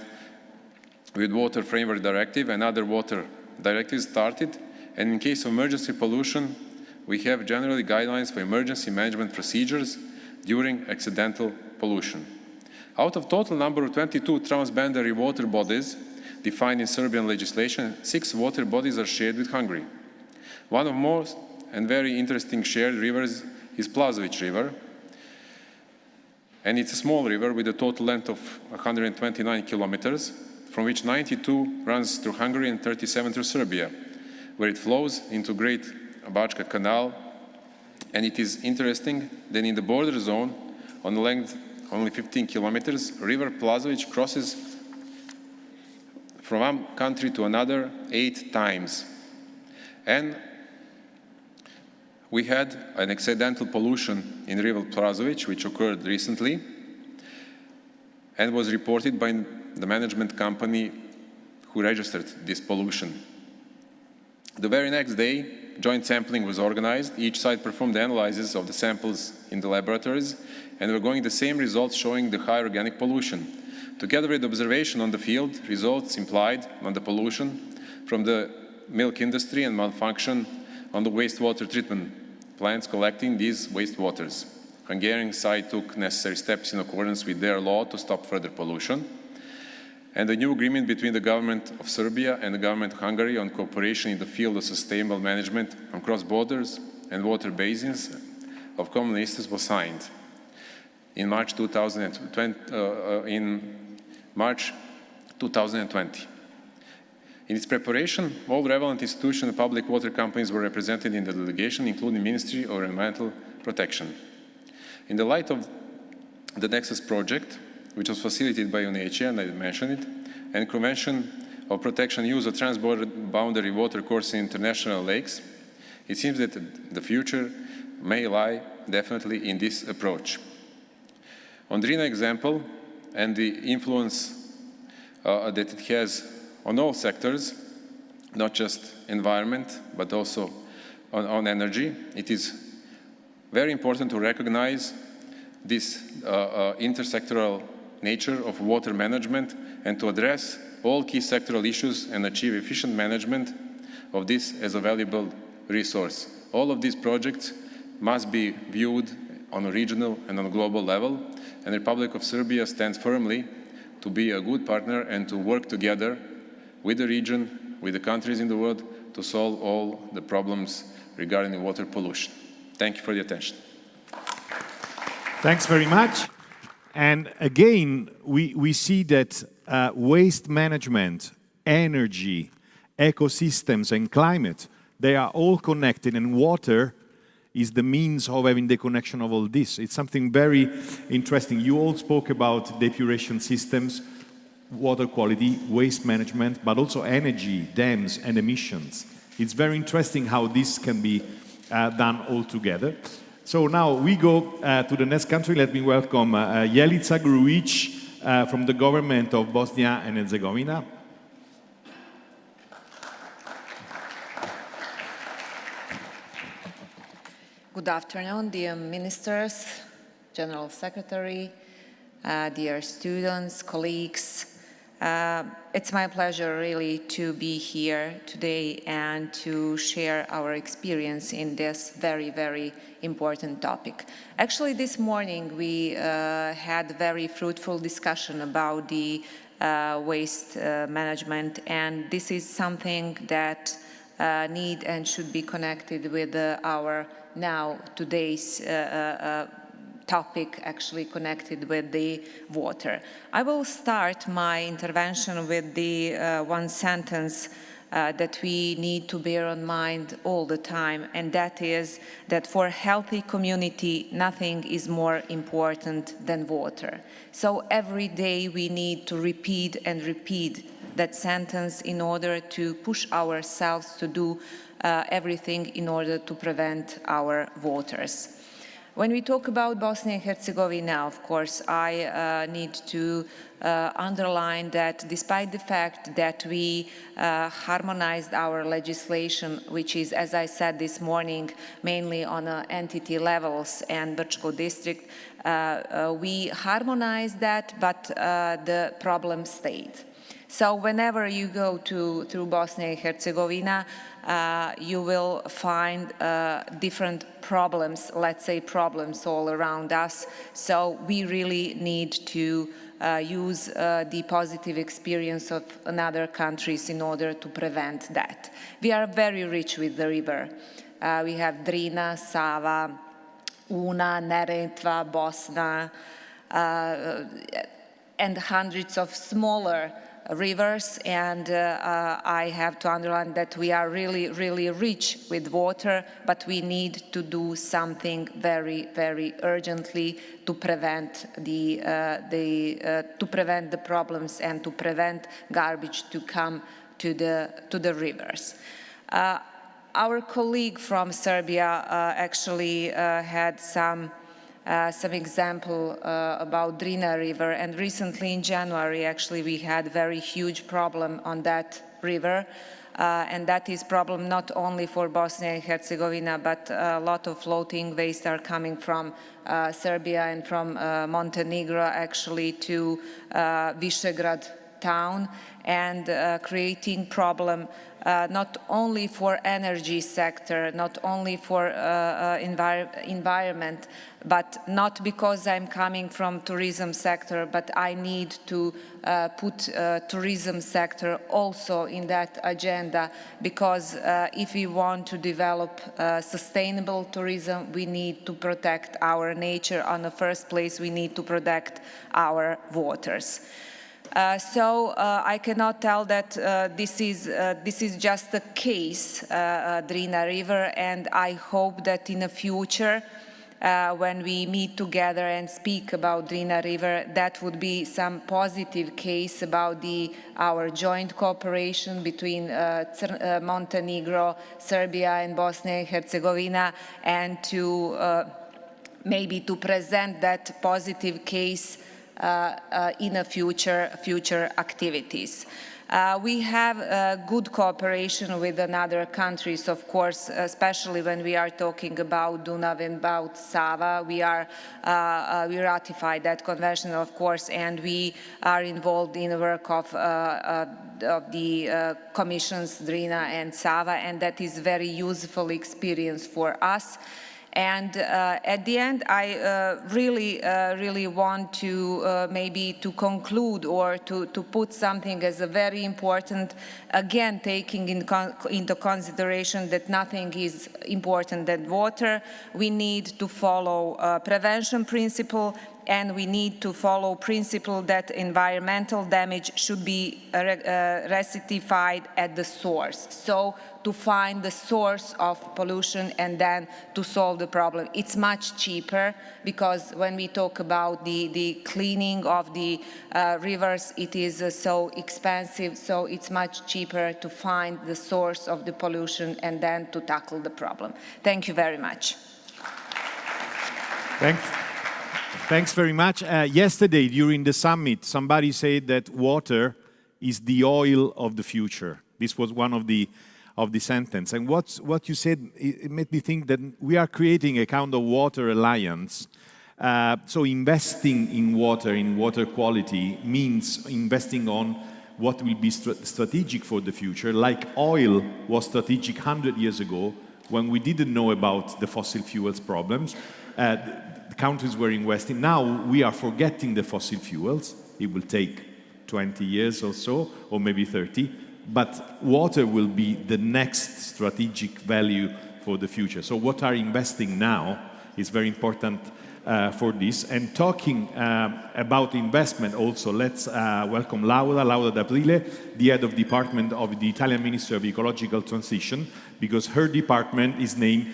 with Water Framework Directive and other water directives started, and in case of emergency pollution, we have generally guidelines for emergency management procedures during accidental pollution. Out of total number of 22 transboundary water bodies defined in Serbian legislation, 6 water bodies are shared with Hungary. One of most and very interesting shared rivers is Plazović River, and it's a small river with a total length of 129 kilometers, from which 92 runs through Hungary and 37 through Serbia, where it flows into Great Bačka Canal. And it is interesting that in the border zone, on the length only 15 kilometers, River Plazović crosses from one country to another 8 times. And we had an accidental pollution in River Plazović, which occurred recently, and was reported by the management company who registered this pollution. The very next day, joint sampling was organized. Each side performed the analysis of the samples in the laboratories, and we're going the same results showing the high organic pollution. Together with observation on the field, results implied on the pollution from the milk industry and malfunction on the wastewater treatment plants collecting these wastewaters. Hungarian side took necessary steps in accordance with their law to stop further pollution. And the new agreement between the government of Serbia and the government of Hungary on cooperation in the field of sustainable management across borders and water basins of common interests was signed in March 2020. In its preparation, all relevant institutions and public water companies were represented in the delegation, including Ministry of Environmental Protection. In the light of the Nexus project, which was facilitated by UNHCR, and I mentioned it, and Convention of Protection Use of Transboundary Water Courses in International Lakes, it seems that the future may lie definitely in this approach. On Drina example and the influence that it has on all sectors, not just environment, but also on energy, it is very important to recognize this intersectoral nature of water management and to address all key sectoral issues and achieve efficient management of this as a valuable resource. All of these projects must be viewed on a regional and on a global level, and the Republic of Serbia stands firmly to be a good partner and to work together with the region, with the countries in the world, to solve all the problems regarding water pollution. Thank you for the attention. Thanks very much. And again, we see that waste management, energy, ecosystems, and climate, they are all connected, and water is the means of having the connection of all this. It's something very interesting. You all spoke about depuration systems, water quality, waste management, but also energy, dams, and emissions. It's very interesting how this can be done all together. So now we go to the next country. Let me welcome Jelica Grujic from the government of Bosnia and Herzegovina. Good afternoon, dear ministers, General Secretary, dear students, colleagues. It's my pleasure really to be here today and to share our experience in this very, very important topic. Actually, this morning we had a very fruitful discussion about the waste management, and this is something that need and should be connected with our today's topic, actually connected with the water. I will start my intervention with the one sentence that we need to bear in mind all the time, and that is that for a healthy community, nothing is more important than water. So every day we need to repeat and repeat that sentence in order to push ourselves to do everything in order to prevent our waters. When we talk about Bosnia and Herzegovina, of course, I need to underline that despite the fact that we harmonized our legislation, which is, as I said this morning, mainly on entity levels and Brčko district, we harmonized that, but the problem stayed. So whenever you go through Bosnia and Herzegovina, you will find different problems, let's say problems all around us. So we really need to use the positive experience of other countries in order to prevent that. We are very rich with the river. We have Drina, Sava, Una, Neretva, Bosna, and hundreds of smaller rivers, and I have to underline that we are really, really rich with water, but we need to do something very, very urgently to prevent the problems and to prevent garbage to come to the rivers. Our colleague from Serbia actually had some example about Drina River, and recently in January actually we had a very huge problem on that river, and that is problem not only for Bosnia and Herzegovina, but a lot of floating waste are coming from Serbia and from Montenegro actually to Visegrad town, and creating problem not only for energy sector, not only for environment, but not because I'm coming from tourism sector, but I need to put tourism sector also in that agenda, because if we want to develop sustainable tourism, we need to protect our nature. On the first place, we need to protect our waters. So I cannot tell that this is just a case, Drina River, and I hope that in the future, when we meet together and speak about Drina River, that would be some positive case about our joint cooperation between Montenegro, Serbia, and Bosnia and Herzegovina, and to maybe to present that positive case in a future activities. We have good cooperation with other countries, of course, especially when we are talking about Dunav and about Sava. We ratified that convention, of course, and we are involved in the work of the commissions Drina and Sava, and that is very useful experience for us. And at the end, I really want to maybe to conclude or to put something as a very important, again, taking into consideration that nothing is important than water. We need to follow prevention principle, and we need to follow principle that environmental damage should be rectified at the source. So to find the source of pollution and then to solve the problem. It's much cheaper, because when we talk about the cleaning of the rivers, it is so expensive, so it's much cheaper to find the source of the pollution and then to tackle the problem. Thank you very much. Thanks very much. Yesterday, during the summit, somebody said that water is the oil of the future. This was one of the of the sentence. And what you said, it made me think that we are creating a kind of water alliance. So investing in water quality, means investing on what will be strategic for the future, like oil was strategic 100 years ago when we didn't know about the fossil fuels problems. The countries were investing. Now we are forgetting the fossil fuels. It will take 20 years or so, or maybe 30, but water will be the next strategic value for the future. So what are investing now is very important for this. And talking about investment also, let's welcome Laura D'Aprile, the head of department of the Italian Ministry of Ecological Transition, because her department is named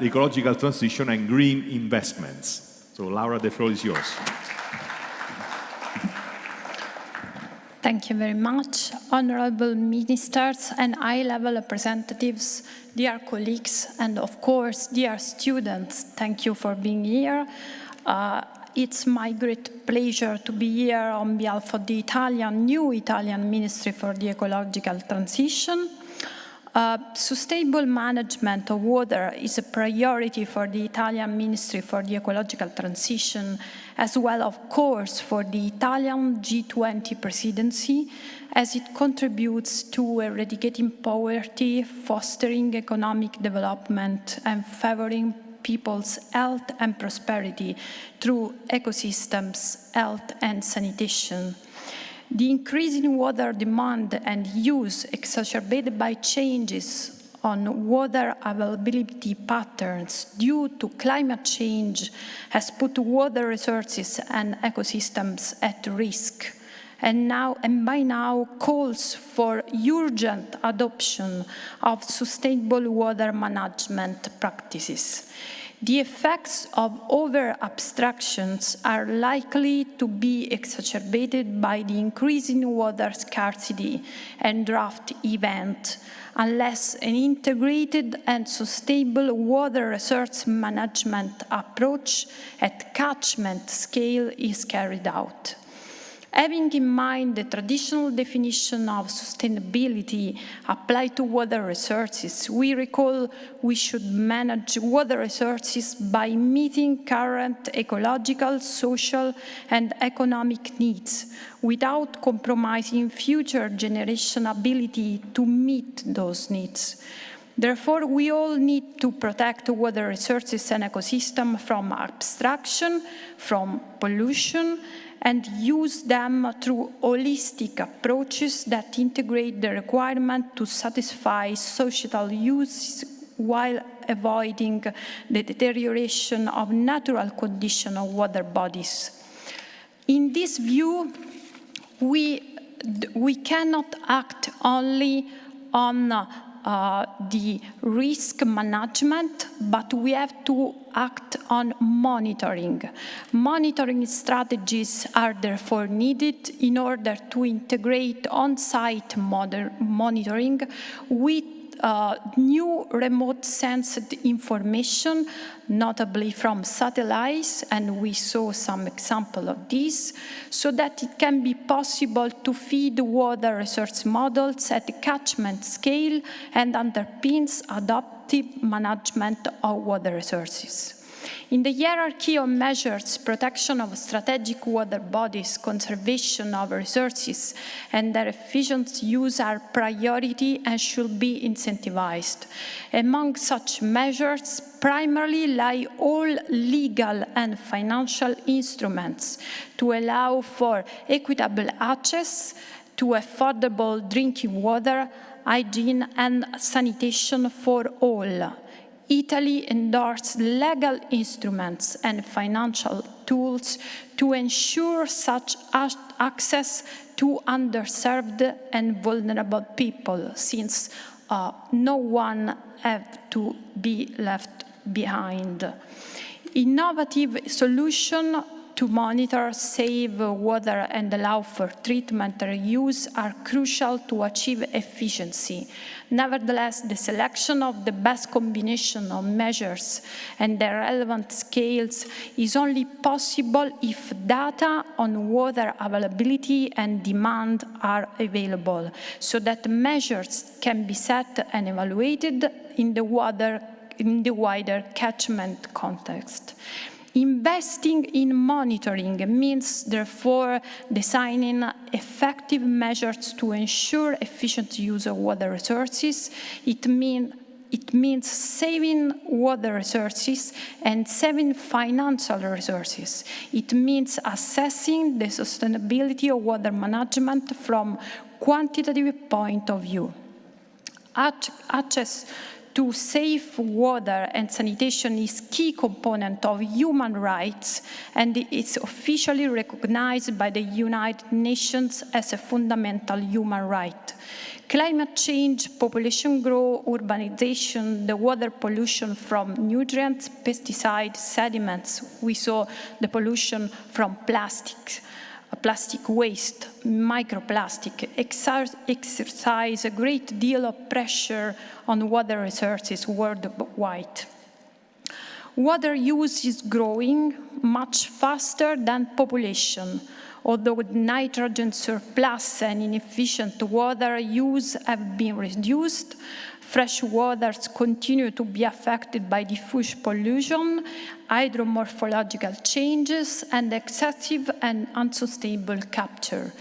Ecological Transition and Green Investments. So Laura, the floor is yours. Thank you very much, honorable ministers and high-level representatives, dear colleagues, and of course, dear students. Thank you for being here. It's my great pleasure to be here on behalf of the new Italian Ministry for the Ecological Transition. Sustainable management of water is a priority for the Italian Ministry for the Ecological Transition, as well, of course, for the Italian G20 presidency, as it contributes to eradicating poverty, fostering economic development, and favoring people's health and prosperity through ecosystems, health, and sanitation. The increasing water demand and use, exacerbated by changes on water availability patterns due to climate change, has put water resources and ecosystems at risk, and by now calls for urgent adoption of sustainable water management practices. The effects of over-abstractions are likely to be exacerbated by the increasing water scarcity and drought event, unless an integrated and sustainable water resource management approach at catchment scale is carried out. Having in mind the traditional definition of sustainability applied to water resources, we recall we should manage water resources by meeting current ecological, social, and economic needs without compromising future generation ability to meet those needs. Therefore, we all need to protect water resources and ecosystem from abstraction, from pollution, and use them through holistic approaches that integrate the requirement to satisfy societal uses while avoiding the deterioration of natural condition of water bodies. In this view, we cannot act only on the risk management, but we have to act on monitoring. Monitoring strategies are therefore needed in order to integrate on-site monitoring with new remote sensed information, notably from satellites, and we saw some example of this, so that it can be possible to feed water resource models at the catchment scale and underpins adaptive management of water resources. In the hierarchy of measures, protection of strategic water bodies, conservation of resources, and their efficient use are priority and should be incentivized. Among such measures, primarily lie all legal and financial instruments to allow for equitable access to affordable drinking water, hygiene, and sanitation for all. Italy endorsed legal instruments and financial tools to ensure such access to underserved and vulnerable people, since no one has to be left behind. Innovative solutions to monitor, save water and allow for treatment and reuse are crucial to achieve efficiency. Nevertheless, the selection of the best combination of measures and their relevant scales is only possible if data on water availability and demand are available, so that measures can be set and evaluated in the wider catchment context. Investing in monitoring means, therefore, designing effective measures to ensure efficient use of water resources. It means saving water resources and saving financial resources. It means assessing the sustainability of water management from quantitative point of view. Access to safe water and sanitation is key component of human rights, and it's officially recognized by the United Nations as a fundamental human right. Climate change, population growth, urbanization, the water pollution from nutrients, pesticides, sediments. We saw the pollution from plastic waste, microplastic, exercise a great deal of pressure on water resources worldwide. Water use is growing much faster than population. Although nitrogen surplus and inefficient water use have been reduced, fresh waters continue to be affected by diffuse pollution, hydromorphological changes, and excessive and unsustainable capture.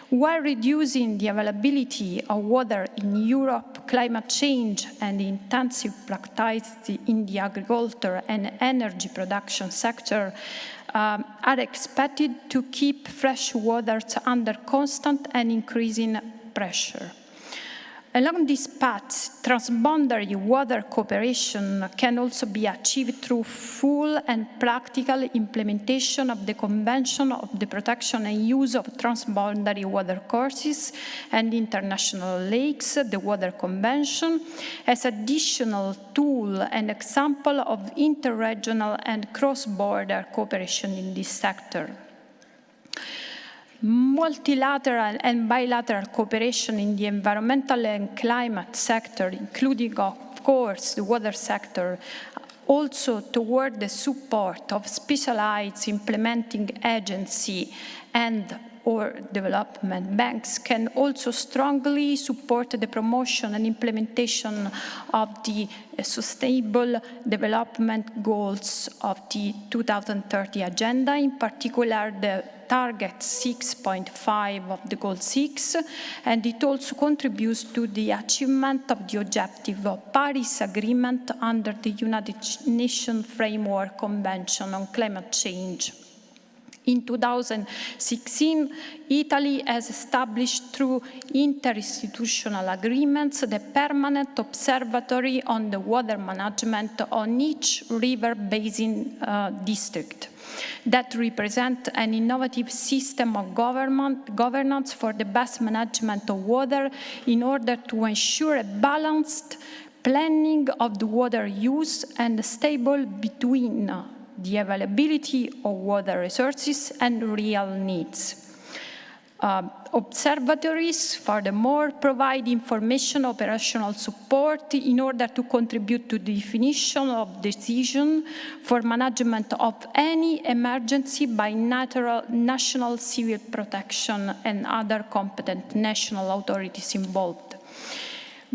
While reducing the availability of water in Europe, climate change and intensive practices in the agriculture and energy production sector are expected to keep fresh waters under constant and increasing pressure. Along this path, transboundary water cooperation can also be achieved through full and practical implementation of the Convention of the Protection and Use of Transboundary Water Courses and International Lakes, the Water Convention, as additional tool and example of interregional and cross-border cooperation in this sector. Multilateral and bilateral cooperation in the environmental and climate sector, including, of course, the water sector, also toward the support of specialized implementing agency and or development banks, can also strongly support the promotion and implementation of the sustainable development goals of the 2030 agenda, in particular the target 6.5 of the goal 6, and it also contributes to the achievement of the objective of Paris Agreement under the United Nations Framework Convention on Climate Change. In 2016, Italy has established through interinstitutional agreements the permanent observatory on the water management on each river basin district that represent an innovative system of governance for the best management of water in order to ensure a balanced planning of the water use and stable between the availability of water resources and real needs. Observatories, furthermore, provide information operational support in order to contribute to the definition of decision for management of any emergency by national civil protection and other competent national authorities involved.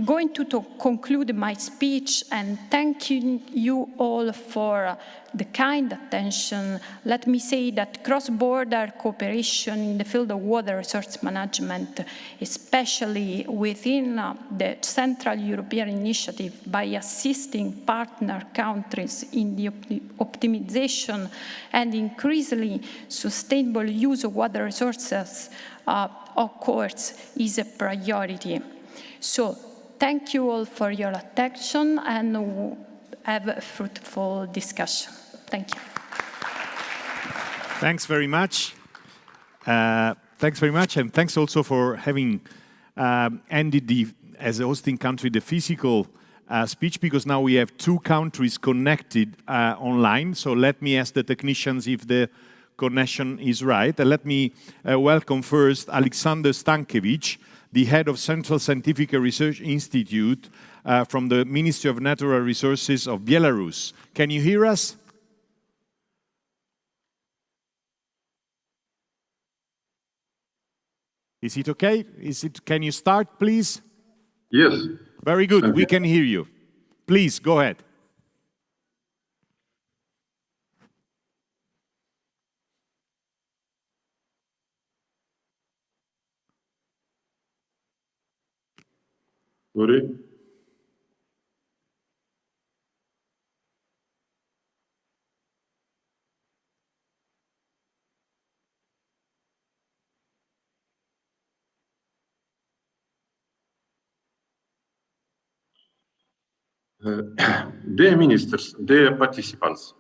Going to conclude my speech and thanking you all for the kind attention, let me say that cross-border cooperation in the field of water resource management, especially within the Central European Initiative by assisting partner countries in the optimization and increasingly sustainable use of water resources, of course, is a priority. So, thank you all for your attention and have a fruitful discussion. Thank you. Thanks very much. Thanks very much, and thanks also for having ended as a hosting country, the physical speech, because now we have two countries connected online. So let me ask the technicians if the connection is right. Let me welcome first Alexander Stankevich, the head of Central Scientific Research Institute from the Ministry of Natural Resources of Belarus. Can you hear us? Is it okay? Can you start, please? Yes. Very good. We can hear you. Please, go ahead. Sorry. Dear ministers, dear participants,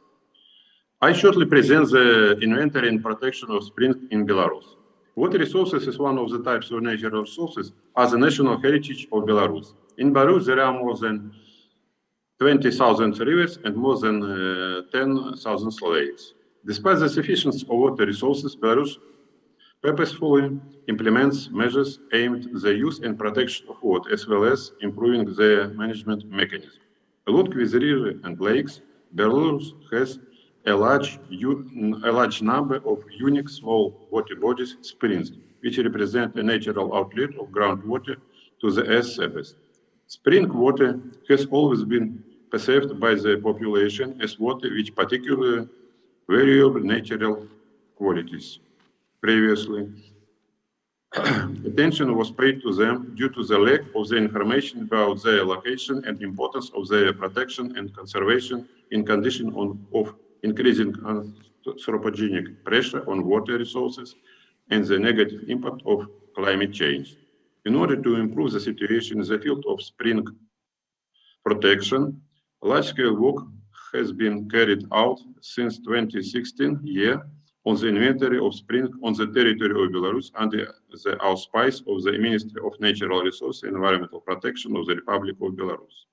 I shortly present the inventory and protection of springs in Belarus. Water resources is one of the types of natural resources as a national heritage of Belarus. In Belarus, there are more than 20,000 rivers and more than 10,000 lakes. Despite the sufficiency of water resources, Belarus purposefully implements measures aimed at the use and protection of water, as well as improving their management mechanism. Along with the river and lakes, Belarus has a large number of unique small water bodies, springs, which represent a natural outlet of groundwater to the earth's surface. Spring water has always been perceived by the population as water with particularly variable natural qualities. Previously, attention was paid to them due to the lack of the information about their location and importance of their protection and conservation in condition of increasing anthropogenic pressure on water resources and the negative impact of climate change. In order to improve the situation in the field of spring protection, large-scale work has been carried out since 2016 on the inventory of springs on the territory of Belarus under the auspice of the Ministry of Natural Resources and Environmental Protection of the Republic of Belarus.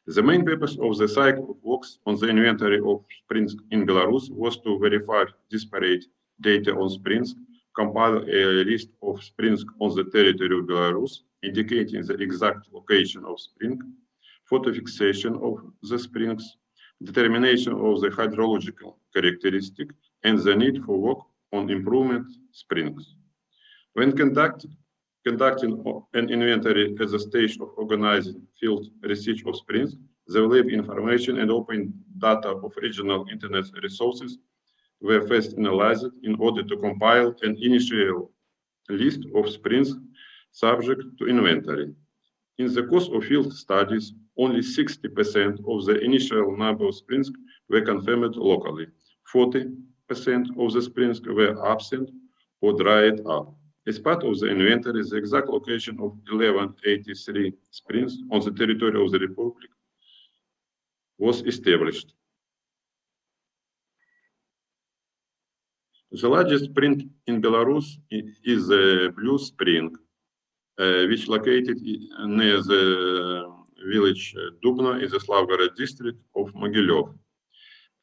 The main purpose of the cycle of works on the inventory of springs in Belarus was to verify disparate data on springs, compile a list of springs on the territory of Belarus, indicating the exact location of spring, photo fixation of the springs, determination of the hydrological characteristic, and the need for work on improvement springs. When conducting an inventory at the stage of organizing field research of springs, the live information and open data of regional internet resources were first analyzed in order to compile an initial list of springs subject to inventory. In the course of field studies, only 60% of the initial number of springs were confirmed locally. 40% of the springs were absent or dried up. As part of the inventory, the exact location of 1183 springs on the territory of the Republic was established. The largest spring in Belarus is the Blue Spring, which located near the village Dubno in the Slavgorod district of Mogilев.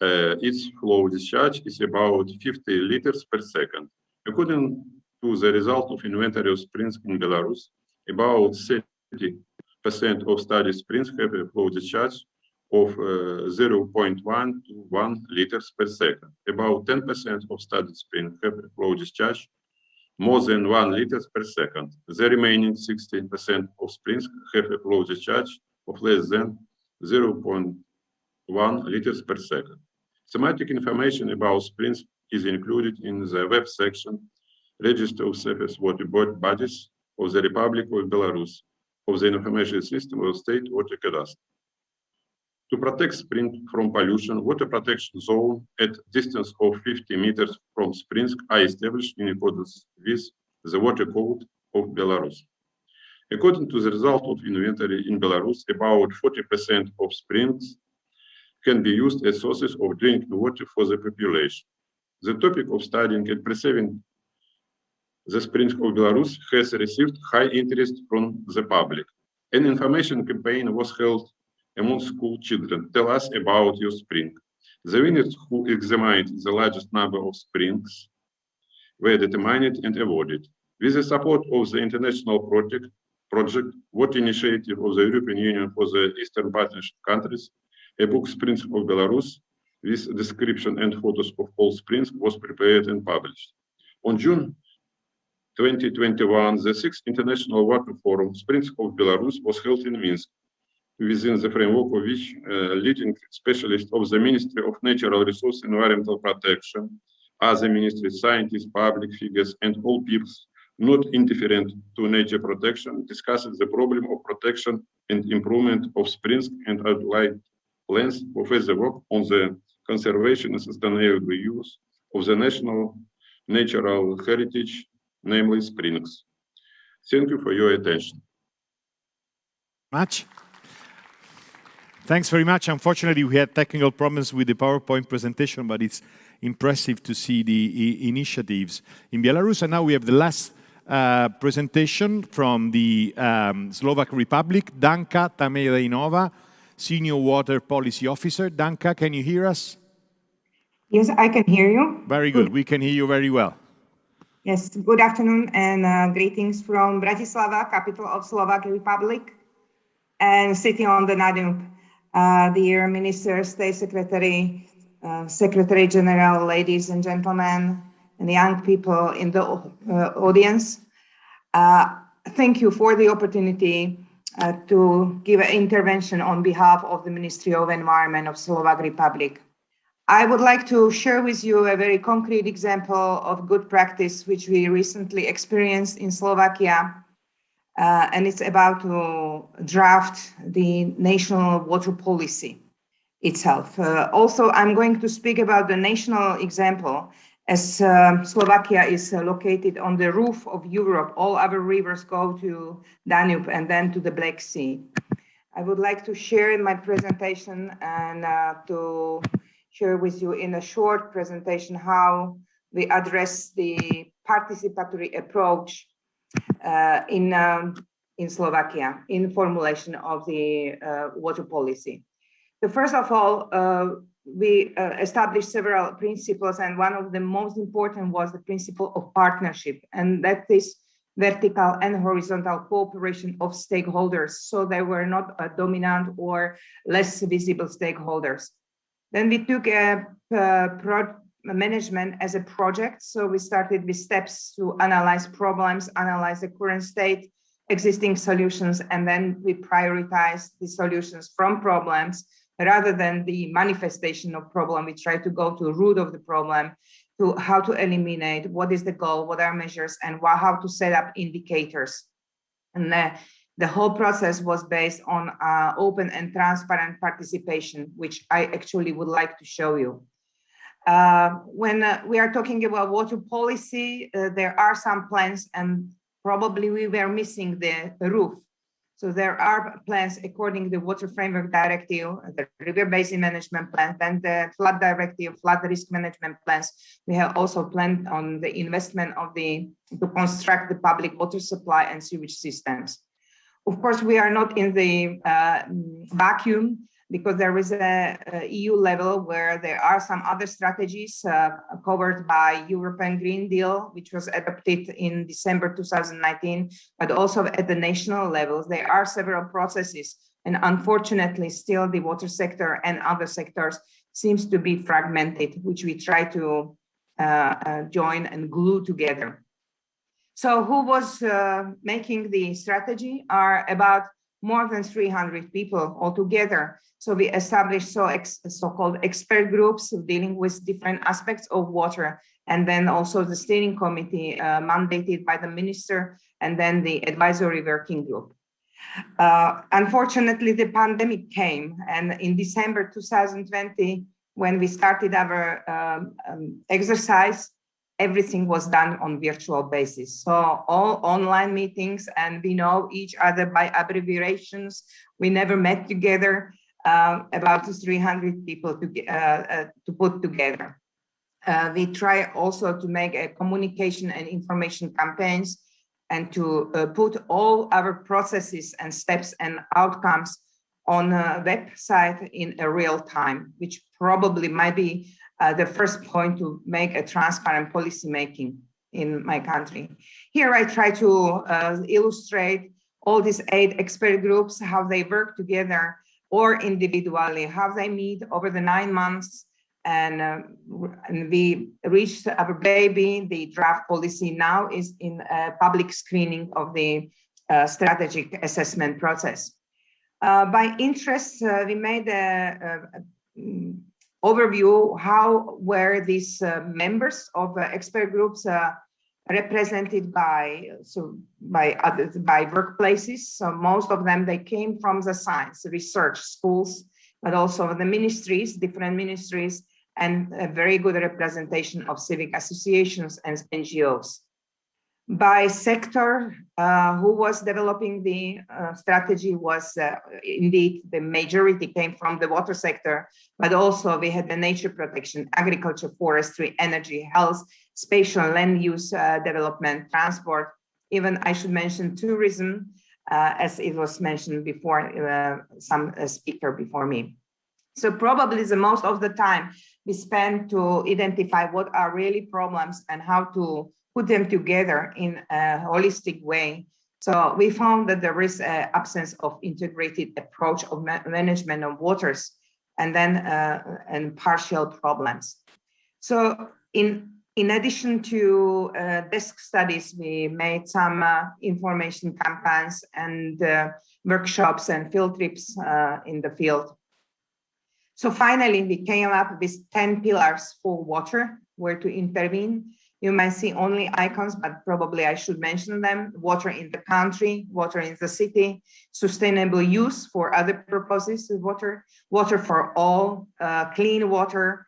Its flow discharge is about 50 liters per second. According to the result of inventory of springs in Belarus, about 30% of studied springs have a flow discharge of 0.1 to 1 liters per second. About 10% of studied springs have a flow discharge more than 1 liters per second. The remaining 60% of springs have a flow discharge of less than 0.1 liters per second. Thematic information about springs is included in the web section Register of Surface Water Bodies of the Republic of Belarus of the Information System of State Water Cadastre. To protect springs from pollution, water protection zones at distance of 50 meters from springs are established in accordance with the Water Code of Belarus. According to the result of inventory in Belarus, about 40% of springs can be used as sources of drinking water for the population. The topic of studying and preserving the springs of Belarus has received high interest from the public. An information campaign was held among school children. Tell us about your spring. The winners who examined the largest number of springs were determined and awarded. With the support of the international project, what initiative of the European Union for the Eastern Partnership countries, a book Springs of Belarus with description and photos of all springs was prepared and published. On June 2021, the 6th International Water Forum, Springs of Belarus, was held in Minsk, within the framework of which leading specialists of the Ministry of Natural Resources and Environmental Protection, other ministries, scientists, public figures, and all peoples not indifferent to nature protection discussed the problem of protection and improvement of springs and outlined plans for further work on the conservation and sustainable use of the national natural heritage, namely springs. Thank you for your attention. Thanks very much. Unfortunately, we had technical problems with the PowerPoint presentation, but it's impressive to see the initiatives in Belarus. And now we have the last presentation from the Slovak Republic, Danka Tamerejnova, Senior Water Policy Officer. Danka, can you hear us? Yes, I can hear you. Very good. We can hear you very well. Yes, good afternoon and greetings from Bratislava, capital of Slovak Republic and city on the Danube. Dear Minister, State Secretary, Secretary General, ladies and gentlemen, and young people in the audience, thank you for the opportunity to give an intervention on behalf of the Ministry of Environment of Slovak Republic. I would like to share with you a very concrete example of good practice which we recently experienced in Slovakia, and it's about to draft the national water policy itself. Also, I'm going to speak about the national example, as Slovakia is located on the roof of Europe. All other rivers go to Danube and then to the Black Sea. I would like to share in my presentation and to share with you in a short presentation how we address the participatory approach in Slovakia in formulation of the water policy. So first of all, we established several principles, and one of the most important was the principle of partnership, and that is vertical and horizontal cooperation of stakeholders, so they were not dominant or less visible stakeholders. Then we took management as a project. So we started with steps to analyze problems, analyze the current state, existing solutions, and then we prioritized the solutions from problems rather than the manifestation of problem. We try to go to the root of the problem, to how to eliminate, what is the goal, what are measures, and how to set up indicators. And the whole process was based on open and transparent participation, which I actually would like to show you. When we are talking about water policy, there are some plans, and probably we were missing the roof. So there are plans according to the Water Framework Directive, the River Basin Management Plan, then the Flood Directive, Flood Risk Management Plans. We have also planned on the investment of to construct the public water supply and sewage systems. Of course, we are not in the vacuum, because there is a EU level where there are some other strategies covered by European Green Deal, which was adopted in December 2019, but also at the national levels, there are several processes. And unfortunately, still the water sector and other sectors seems to be fragmented, which we try to join and glue together. So who was making the strategy are about more than 300 people altogether. So we established so-called expert groups dealing with different aspects of water, and then also the steering committee mandated by the minister, and then the advisory working group. Unfortunately, the pandemic came, and in December 2020, when we started our exercise, everything was done on virtual basis. So all online meetings, and we know each other by abbreviations. We never met together, about 300 people to put together. We try also to make a communication and information campaigns, and to put all our processes and steps and outcomes on a website in a real time, which probably might be the first point to make a transparent policy making in my country. Here I try to illustrate all these 8 expert groups, how they work together or individually, how they meet over the 9 months. And we reached our baby. The draft policy now is in public screening of the strategic assessment process. By interest, we made an overview how were these members of expert groups represented by workplaces. So most of them, they came from the science research schools, but also the ministries, different ministries, and a very good representation of civic associations and NGOs. By sector, who was developing the strategy was indeed the majority came from the water sector, but also we had the nature protection, agriculture, forestry, energy, health, spatial land use development, transport. Even I should mention tourism, as it was mentioned before, some speaker before me. So probably the most of the time we spend to identify what are really problems and how to put them together in a holistic way. So we found that there is an absence of integrated approach of management of waters, and then and partial problems. So in addition to desk studies, we made some information campaigns and workshops and field trips in the field. So finally, we came up with 10 pillars for water, where to intervene. You might see only icons, but probably I should mention them. Water in the country, water in the city, sustainable use for other purposes of water, water for all, clean water,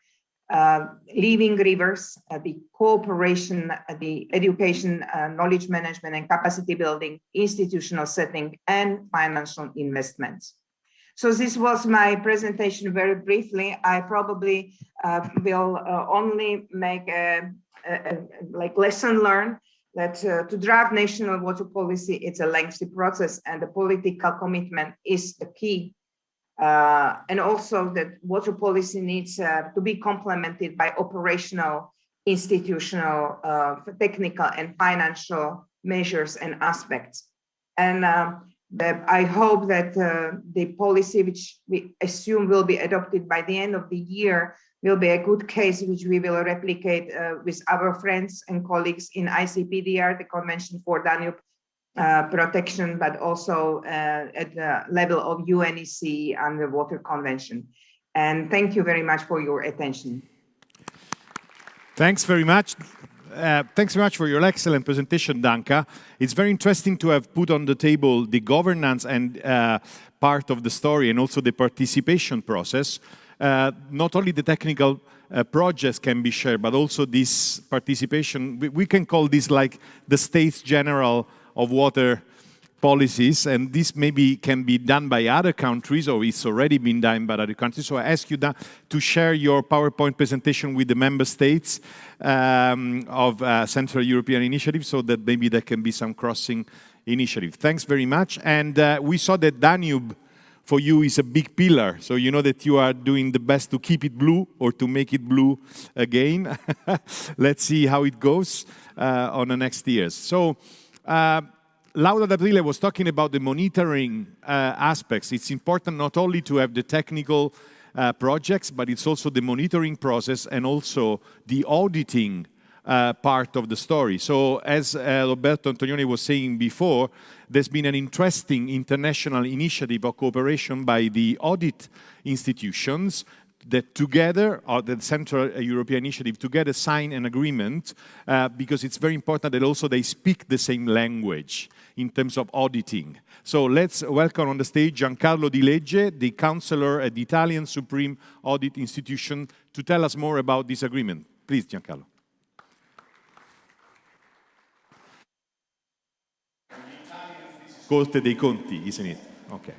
living rivers, the cooperation, the education, knowledge management and capacity building, institutional setting, and financial investments. So this was my presentation very briefly. I probably will only make a lesson learned that to draft national water policy, it's a lengthy process and the political commitment is the key. And also that water policy needs to be complemented by operational, institutional, technical and financial measures and aspects. And I hope that the policy, which we assume will be adopted by the end of the year, will be a good case which we will replicate with our friends and colleagues in ICPDR, the Convention for Danube Protection, but also at the level of UNEC and the Water Convention. And thank you very much for your attention. Thanks very much. Thanks very much for your excellent presentation, Danka. It's very interesting to have put on the table the governance and part of the story and also the participation process. Not only the technical projects can be shared, but also this participation. We can call this like the States General of water policies, and this maybe can be done by other countries, or it's already been done by other countries. So I ask you to share your PowerPoint presentation with the member states of Central European Initiative, so that maybe there can be some crossing initiative. Thanks very much. And we saw that Danube for you is a big pillar, so you know that you are doing the best to keep it blue or to make it blue again. Let's see how it goes on the next years. So Laura D'Aprile was talking about the monitoring aspects. It's important not only to have the technical projects, but it's also the monitoring process and also the auditing part of the story. So as Roberto Antonione was saying before, there's been an interesting international initiative of cooperation by the audit institutions that together, or the Central European Initiative, together sign an agreement because it's very important that also they speak the same language in terms of auditing. So let's welcome on the stage Giancarlo Di Legge, the counselor at the Italian Supreme Audit Institution, to tell us more about this agreement. Please, Giancarlo. Corte dei Conti, isn't it? Okay.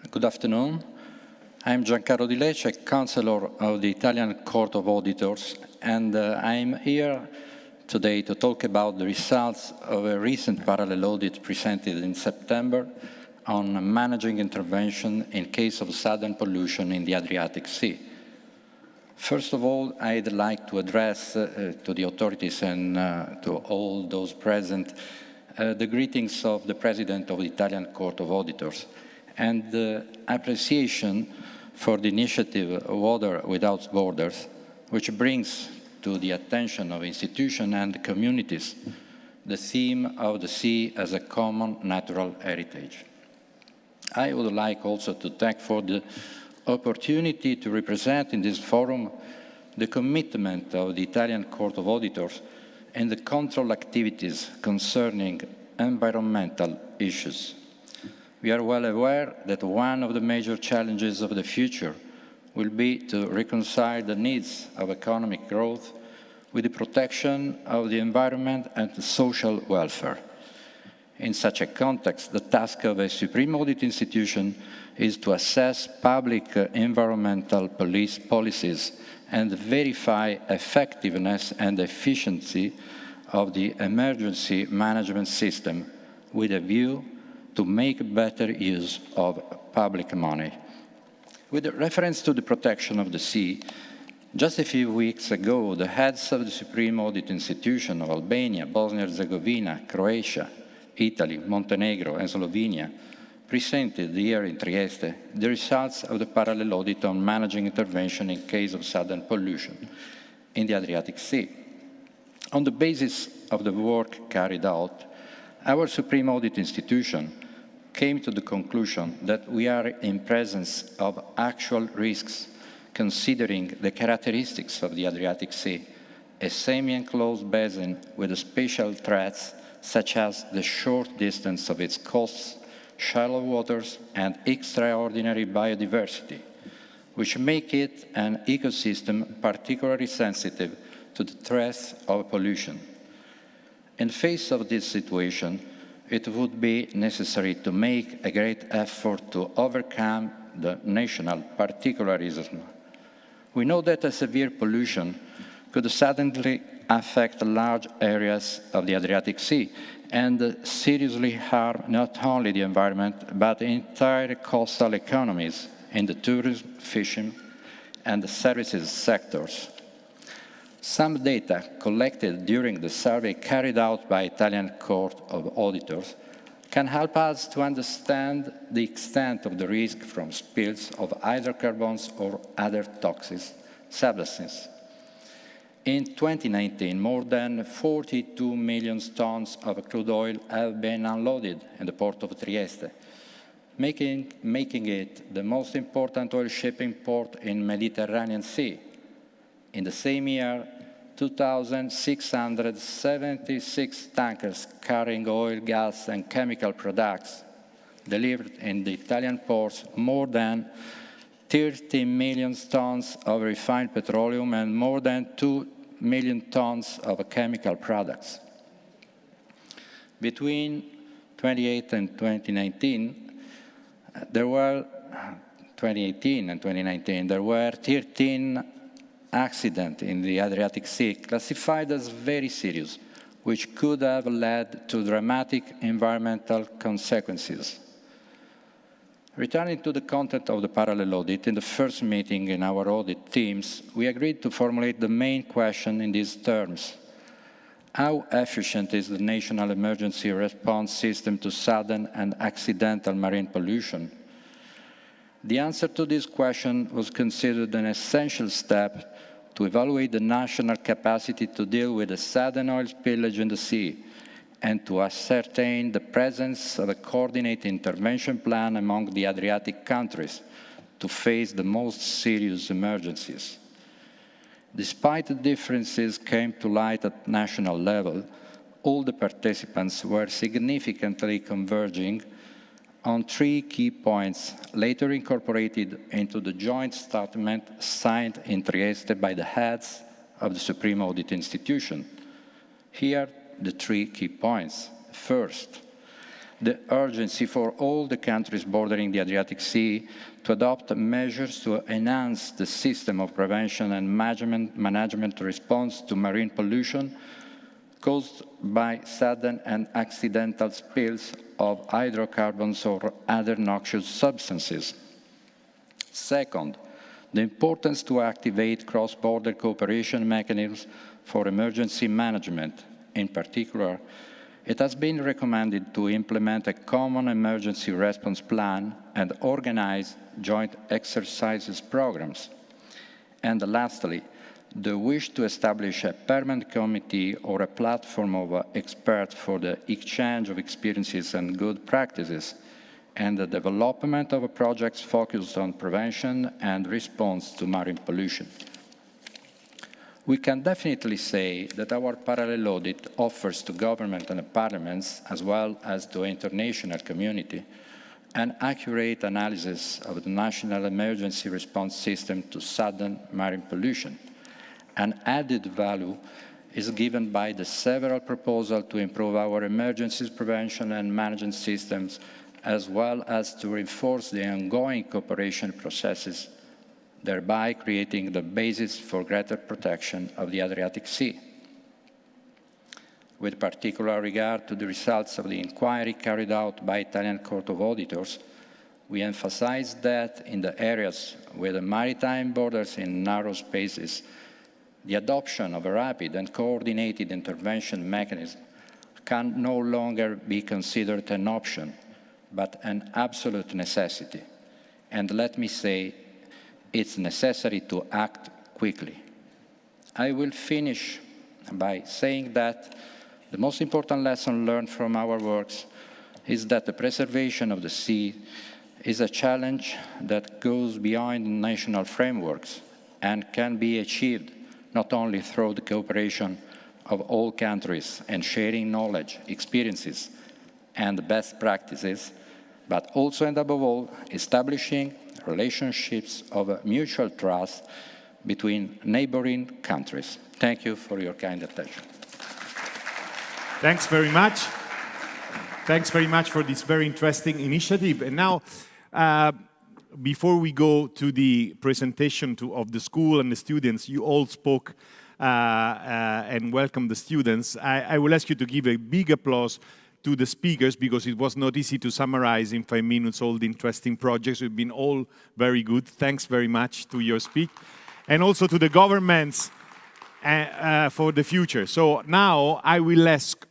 Good afternoon. I'm Giancarlo Di Legge, Counselor of the Italian Court of Auditors, and I'm here today to talk about the results of a recent parallel audit presented in September on managing intervention in case of sudden pollution in the Adriatic Sea. First of all, I'd like to address to the authorities and to all those present the greetings of the President of the Italian Court of Auditors and the appreciation for the initiative Water Without Borders, which brings to the attention of institutions and communities the theme of the sea as a common natural heritage. I would like also to thank for the opportunity to represent in this forum the commitment of the Italian Court of Auditors and the control activities concerning environmental issues. We are well aware that one of the major challenges of the future will be to reconcile the needs of economic growth with the protection of the environment and the social welfare. In such a context, the task of a supreme audit institution is to assess public environmental policies and verify effectiveness and efficiency of the emergency management system with a view to make better use of public money. With reference to the protection of the sea, just a few weeks ago, the heads of the Supreme Audit Institution of Albania, Bosnia-Herzegovina, Croatia, Italy, Montenegro, and Slovenia presented here in Trieste the results of the parallel audit on managing intervention in case of sudden pollution in the Adriatic Sea. On the basis of the work carried out, our Supreme Audit Institution came to the conclusion that we are in presence of actual risks considering the characteristics of the Adriatic Sea, a semi-enclosed basin with special threats such as the short distance of its coasts, shallow waters, and extraordinary biodiversity, which make it an ecosystem particularly sensitive to the threats of pollution. In face of this situation, it would be necessary to make a great effort to overcome the national particularism. We know that a severe pollution could suddenly affect large areas of the Adriatic Sea and seriously harm not only the environment, but entire coastal economies in the tourism, fishing, and the services sectors. Some data collected during the survey carried out by Italian Court of Auditors can help us to understand the extent of the risk from spills of hydrocarbons or other toxic substances. In 2019, more than 42 million tons of crude oil have been unloaded in the port of Trieste, making it the most important oil shipping port in the Mediterranean Sea. In the same year, 2,676 tankers carrying oil, gas, and chemical products delivered in the Italian ports more than 30 million tons of refined petroleum and more than 2 million tons of chemical products. Between 2018 and 2019, there were 13 accidents in the Adriatic Sea classified as very serious, which could have led to dramatic environmental consequences. Returning to the content of the parallel audit, in the first meeting in our audit teams, we agreed to formulate the main question in these terms. How efficient is the national emergency response system to sudden and accidental marine pollution? The answer to this question was considered an essential step to evaluate the national capacity to deal with a sudden oil spillage in the sea and to ascertain the presence of a coordinated intervention plan among the Adriatic countries to face the most serious emergencies. Despite the differences came to light at national level, all the participants were significantly converging on three key points later incorporated into the joint statement signed in Trieste by the heads of the Supreme Audit Institution. Here, the three key points. First, the urgency for all the countries bordering the Adriatic Sea to adopt measures to enhance the system of prevention and management response to marine pollution caused by sudden and accidental spills of hydrocarbons or other noxious substances. Second, the importance to activate cross-border cooperation mechanisms for emergency management. In particular, it has been recommended to implement a common emergency response plan and organize joint exercises programs. And lastly, the wish to establish a permanent committee or a platform of experts for the exchange of experiences and good practices, and the development of projects focused on prevention and response to marine pollution. We can definitely say that our parallel audit offers to government and parliaments, as well as to the international community, an accurate analysis of the national emergency response system to sudden marine pollution. An added value is given by the several proposals to improve our emergencies prevention and management systems, as well as to reinforce the ongoing cooperation processes, thereby creating the basis for greater protection of the Adriatic Sea. With particular regard to the results of the inquiry carried out by Italian Court of Auditors, we emphasize that in the areas with the maritime borders in narrow spaces, the adoption of a rapid and coordinated intervention mechanism can no longer be considered an option, but an absolute necessity. And let me say, it's necessary to act quickly. I will finish by saying that the most important lesson learned from our works is that the preservation of the sea is a challenge that goes beyond national frameworks and can be achieved not only through the cooperation of all countries and sharing knowledge, experiences, and best practices, but also and above all, establishing relationships of mutual trust between neighboring countries. Thank you for your kind attention. Thanks very much. Thanks very much for this very interesting initiative. And now, before we go to the presentation of the school and the students, you all spoke and welcomed the students. I will ask you to give a big applause to the speakers, because it was not easy to summarize in 5 minutes all the interesting projects. We've been all very good. Thanks very much to your speak. And also to the governments for the future. So now I will ask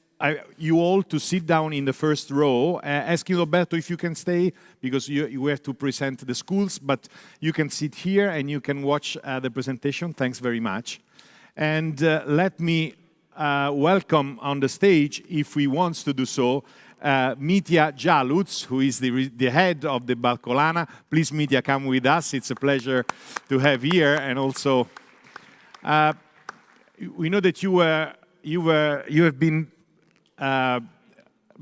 you all to sit down in the first row. Asking Roberto if you can stay, because you have to present the schools, but you can sit here and you can watch the presentation. Thanks very much. And let me welcome on the stage, if he wants to do so, Mitja Jaluc, who is the head of the Barcolana. Please, Mitja, come with us. It's a pleasure to have here. And also, we know that you have been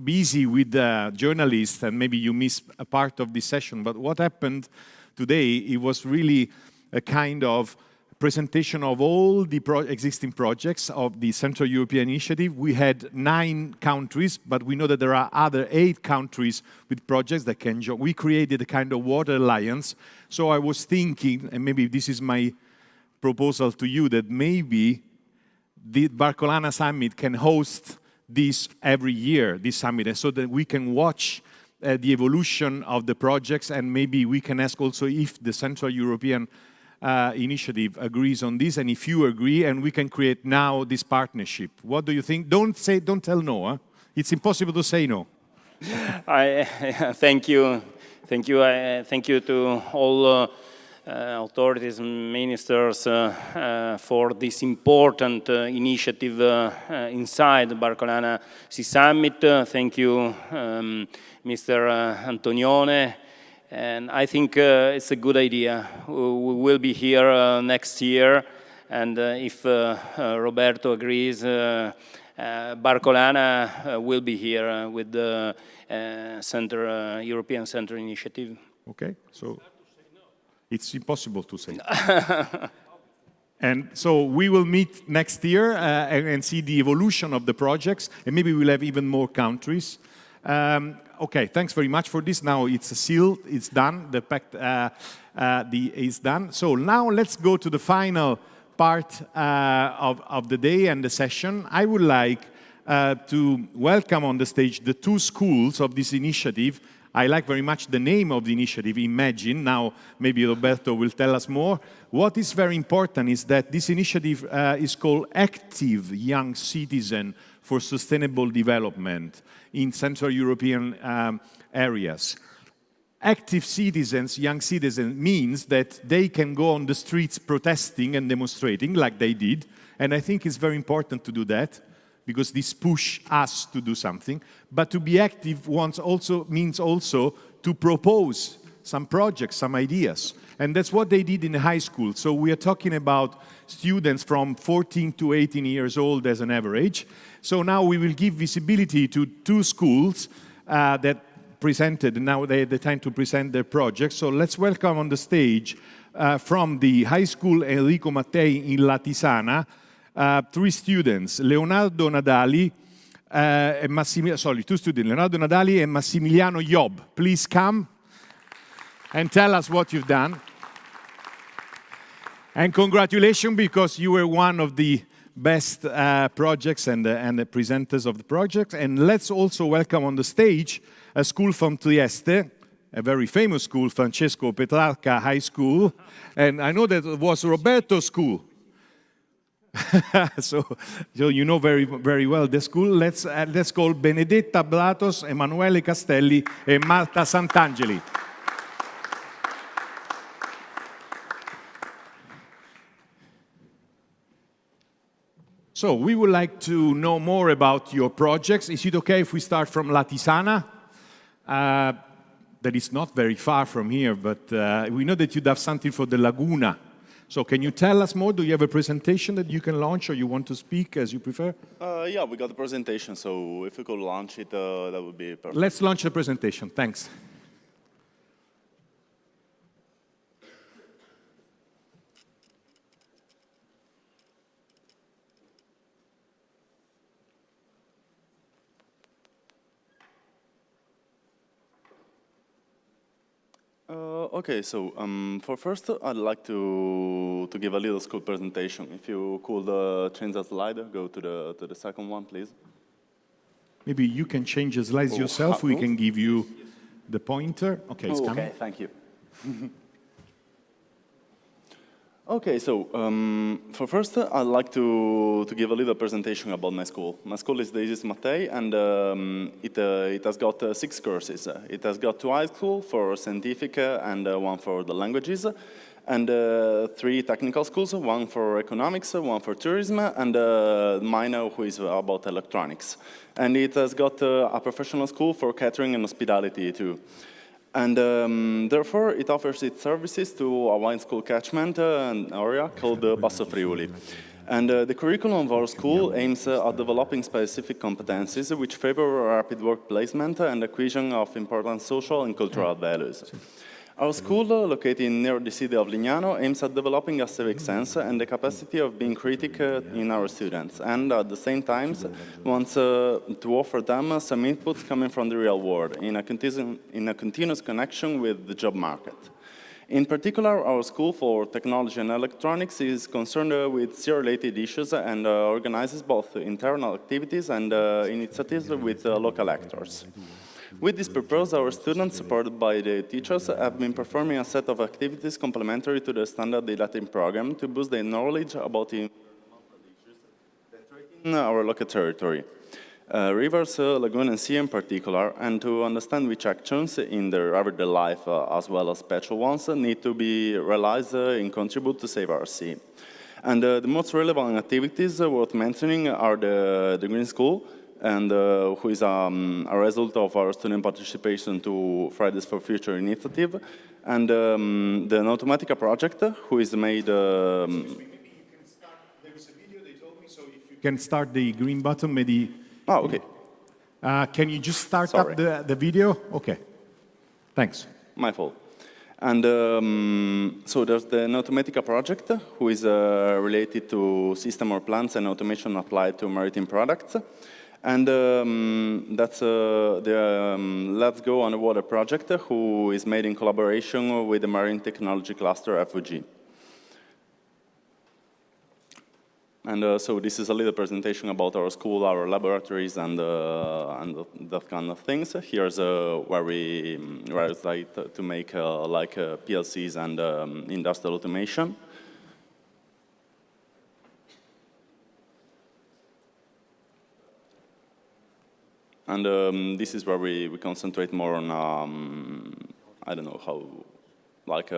busy with journalists, and maybe you missed a part of this session. But what happened today, it was really a kind of presentation of all the existing projects of the Central European Initiative. We had 9 countries, but we know that there are other 8 countries with projects that can join. We created a kind of water alliance. So I was thinking, and maybe this is my proposal to you, that maybe the Barcolana Summit can host this every year, this summit, and so that we can watch the evolution of the projects, and maybe we can ask also if the Central European Initiative agrees on this, and if you agree, and we can create now this partnership. What do you think? Don't tell no. Huh? It's impossible to say no. Thank you. Thank you to all authorities and ministers for this important initiative inside the Barcolana Sea Summit. Thank you, Mr. Antonione. And I think it's a good idea. We will be here next year, and if Roberto agrees, Barcolana will be here with the European Center Initiative. Okay, so it's impossible to say. And so we will meet next year and see the evolution of the projects, and maybe we'll have even more countries. Okay, thanks very much for this. Now it's sealed, it's done, the pact is done. So now let's go to the final part of the day and the session. I would like to welcome on the stage the two schools of this initiative. I like very much the name of the initiative, Imagine. Now, maybe Roberto will tell us more. What is very important is that this initiative is called Active Young Citizen for Sustainable Development in Central European areas. Active citizens, young citizens, means that they can go on the streets protesting and demonstrating like they did. And I think it's very important to do that, because this push us to do something. But to be active means also to propose some projects, some ideas. And that's what they did in high school. So we are talking about students from 14 to 18 years old as an average. So now we will give visibility to two schools that presented, and now they had the time to present their projects. So let's welcome on the stage from the high school Enrico Mattei in Latisana, three students, Leonardo Nadali two students, Leonardo Nadali and Massimiliano Job. Please come and tell us what you've done. And congratulations, because you were one of the best projects and the presenters of the project. And let's also welcome on the stage a school from Trieste, a very famous school, Francesco Petrarca High School. And I know that it was Roberto's school. so you know very, very well the school. Let's call Benedetta Bratos, Emanuele Castelli, and Marta Sant'Angeli. So we would like to know more about your projects. Is it okay if we start from Latisana? That is not very far from here, but we know that you have something for the Laguna. So can you tell us more? Do you have a presentation that you can launch, or you want to speak as you prefer? Yeah, we got the presentation, so if we could launch it, that would be perfect. Let's launch the presentation. Thanks. Okay, so for first, I'd like to give a little school presentation. If you could change the slide, go to the second one, please. Maybe you can change the slides yourself. We can give you the pointer. Okay, it's coming. Okay, thank you. Okay, so for first, I'd like to give a little presentation about my school. My school is the InCe Mattei, and it has got 6 courses. It has got 2 high school for scientific and 1 for the languages, and 3 technical schools, 1 for economics, 1 for tourism, and mine, who is about electronics. And it has got a professional school for catering and hospitality too. And therefore, it offers its services to a wine school catchment area called Basso Friuli. And the curriculum of our school aims at developing specific competencies which favor rapid work placement and acquisition of important social and cultural values. Our school, located near the city of Lignano, aims at developing a civic sense and the capacity of being critical in our students, and at the same time wants to offer them some inputs coming from the real world in a continuous connection with the job market. In particular, our School for Technology and Electronics is concerned with C-related issues and organizes both internal activities and initiatives with local actors. With this purpose, our students, supported by the teachers, have been performing a set of activities complementary to the standard didactic program to boost their knowledge about the issues that threaten our local territory, rivers, lagoon, and sea in particular, and to understand which actions in their everyday life, as well as special ones, need to be realized and contribute to save our sea. And the most relevant activities worth mentioning are the Green School, and who is a result of our student participation to Fridays for Future initiative, and the Automatica project, who is made... There is a video they told me, so if you can start the green button, maybe... Oh, okay. Can you just start up the video? Okay, thanks. My fault. And so there's the Automatica project, who is related to system or plants and automation applied to maritime products. And that's the Let's Go Underwater project, who is made in collaboration with the Marine Technology Cluster, FUG. And so this is a little presentation about our school, our laboratories, and that kind of things. Here's where we like to make like PLCs and industrial automation. And this is where we concentrate more on, I don't know how, like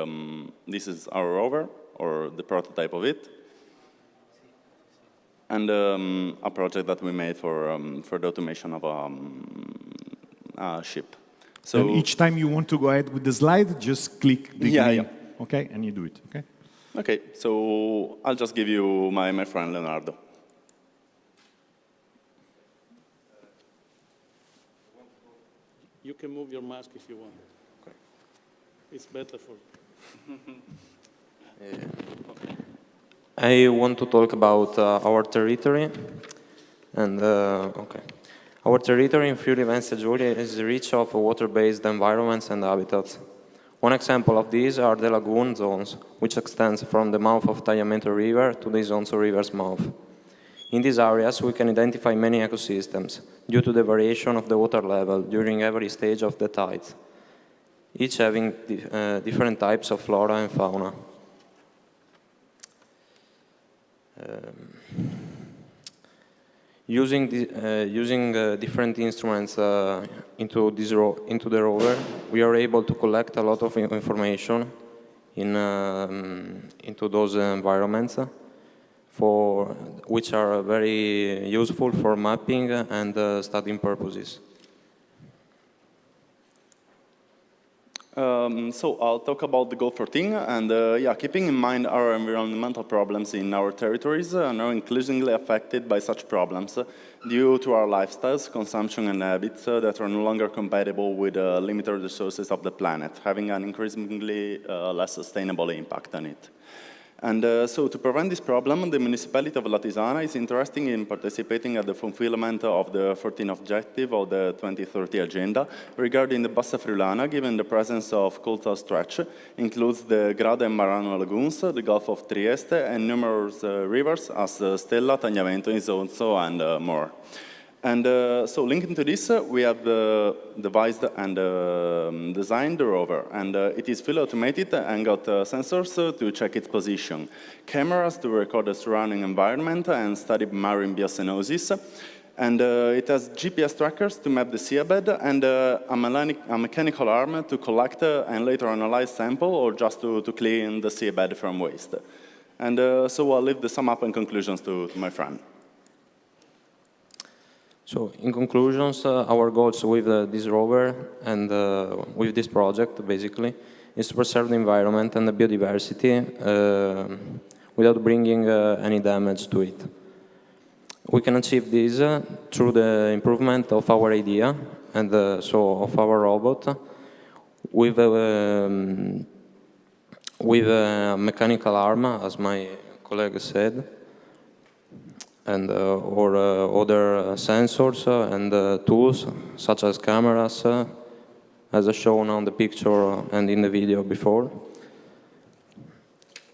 this is our rover, or the prototype of it. And a project that we made for the automation of a ship. So and each time you want to go ahead with the slide, just click the green, okay, and you do it, okay? Okay, so I'll just give you my friend Leonardo. You can move your mask if you want. Okay. It's better for okay. I want to talk about our territory. And okay, our territory in Friuli-Venezia Giulia is rich of water-based environments and habitats. One example of these are the Lagoon Zones, which extends from the mouth of Tagliamento River to the Isonzo River's mouth. In these areas, we can identify many ecosystems due to the variation of the water level during every stage of the tides, each having different types of flora and fauna. Using different instruments into the rover, we are able to collect a lot of information into those environments, which are very useful for mapping and studying purposes. So I'll talk about the goal 14, and yeah, keeping in mind our environmental problems in our territories are now increasingly affected by such problems due to our lifestyles, consumption and habits that are no longer compatible with the limited resources of the planet, having an increasingly less sustainable impact on it. And so to prevent this problem, the municipality of Latisana is interested in participating at the fulfillment of the 14th objective of the 2030 agenda regarding the Bassa Friulana, given the presence of coastal stretch, includes the Grada and Marano lagoons, the Gulf of Trieste, and numerous rivers as Stella, Tagliamento, Isonzo, and more. And so linking to this, we have devised and designed the rover. And it is fully automated and got sensors to check its position, cameras to record the surrounding environment and study marine biocenosis. And it has GPS trackers to map the seabed and a mechanical arm to collect and later analyze sample or just to clean the seabed from waste. And so I'll leave the sum up and conclusions to my friend. So, in conclusions, our goals with this rover and with this project, basically, is to preserve the environment and the biodiversity without bringing any damage to it. We can achieve this through the improvement of our idea and so of our robot with a mechanical arm, as my colleague said, and or other sensors and tools such as cameras, as shown on the picture and in the video before.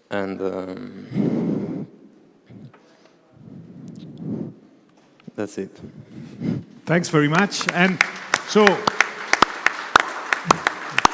And that's it. Thanks very much. And so,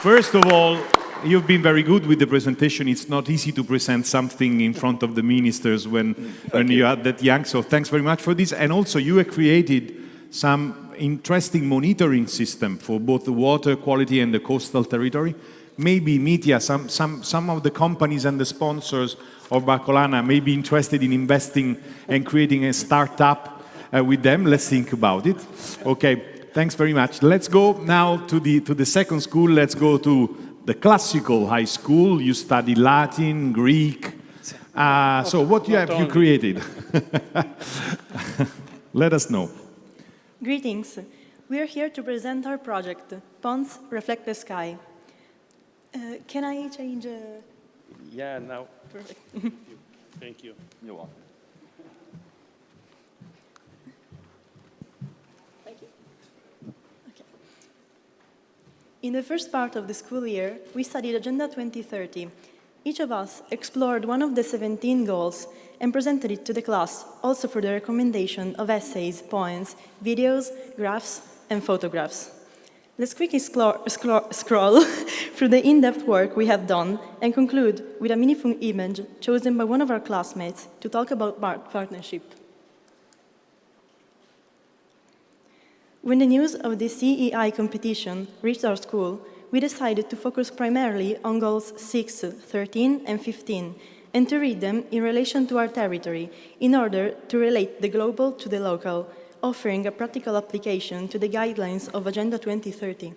first of all, you've been very good with the presentation. It's not easy to present something in front of the ministers when you are that young, so thanks very much for this. And also, you have created some interesting monitoring system for both the water quality and the coastal territory. Maybe Mitya, some of the companies and the sponsors of Barcolana may be interested in investing and creating a startup with them. Let's think about it. Okay, thanks very much. Let's go now to the second school. Let's go to the classical high school. You study Latin, Greek. So what have you created? Let us know. Greetings. We are here to present our project, Ponds Reflect the Sky. Can I change? Yeah, now. Perfect. Thank you. You're welcome. In the first part of the school year, we studied Agenda 2030. Each of us explored one of the 17 goals and presented it to the class, also for the recommendation of essays, poems, videos, graphs, and photographs. Let's quickly scroll through the in-depth work we have done and conclude with a meaningful image chosen by one of our classmates to talk about partnership. When the news of the CEI competition reached our school, we decided to focus primarily on goals 6, 13, and 15, and to read them in relation to our territory in order to relate the global to the local, offering a practical application to the guidelines of Agenda 2030.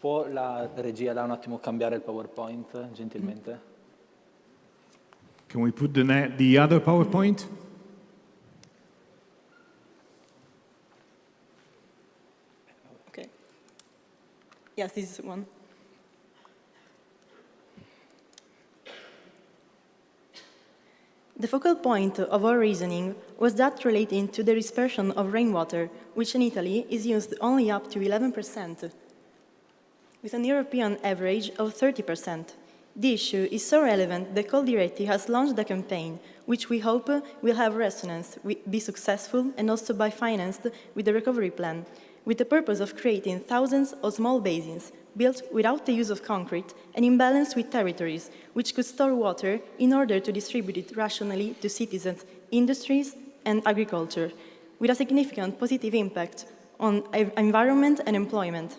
Può la regia un attimo cambiare il PowerPoint, gentilmente? Can we put the other PowerPoint? Okay. Yes, this is one. The focal point of our reasoning was that relating to the dispersion of rainwater, which in Italy is used only up to 11%, with an European average of 30%. The issue is so relevant that Coldiretti has launched a campaign, which we hope will have resonance, be successful, and also be financed with the recovery plan, with the purpose of creating thousands of small basins, built without the use of concrete and in balance with territories, which could store water in order to distribute it rationally to citizens, industries, and agriculture, with a significant positive impact on environment and employment.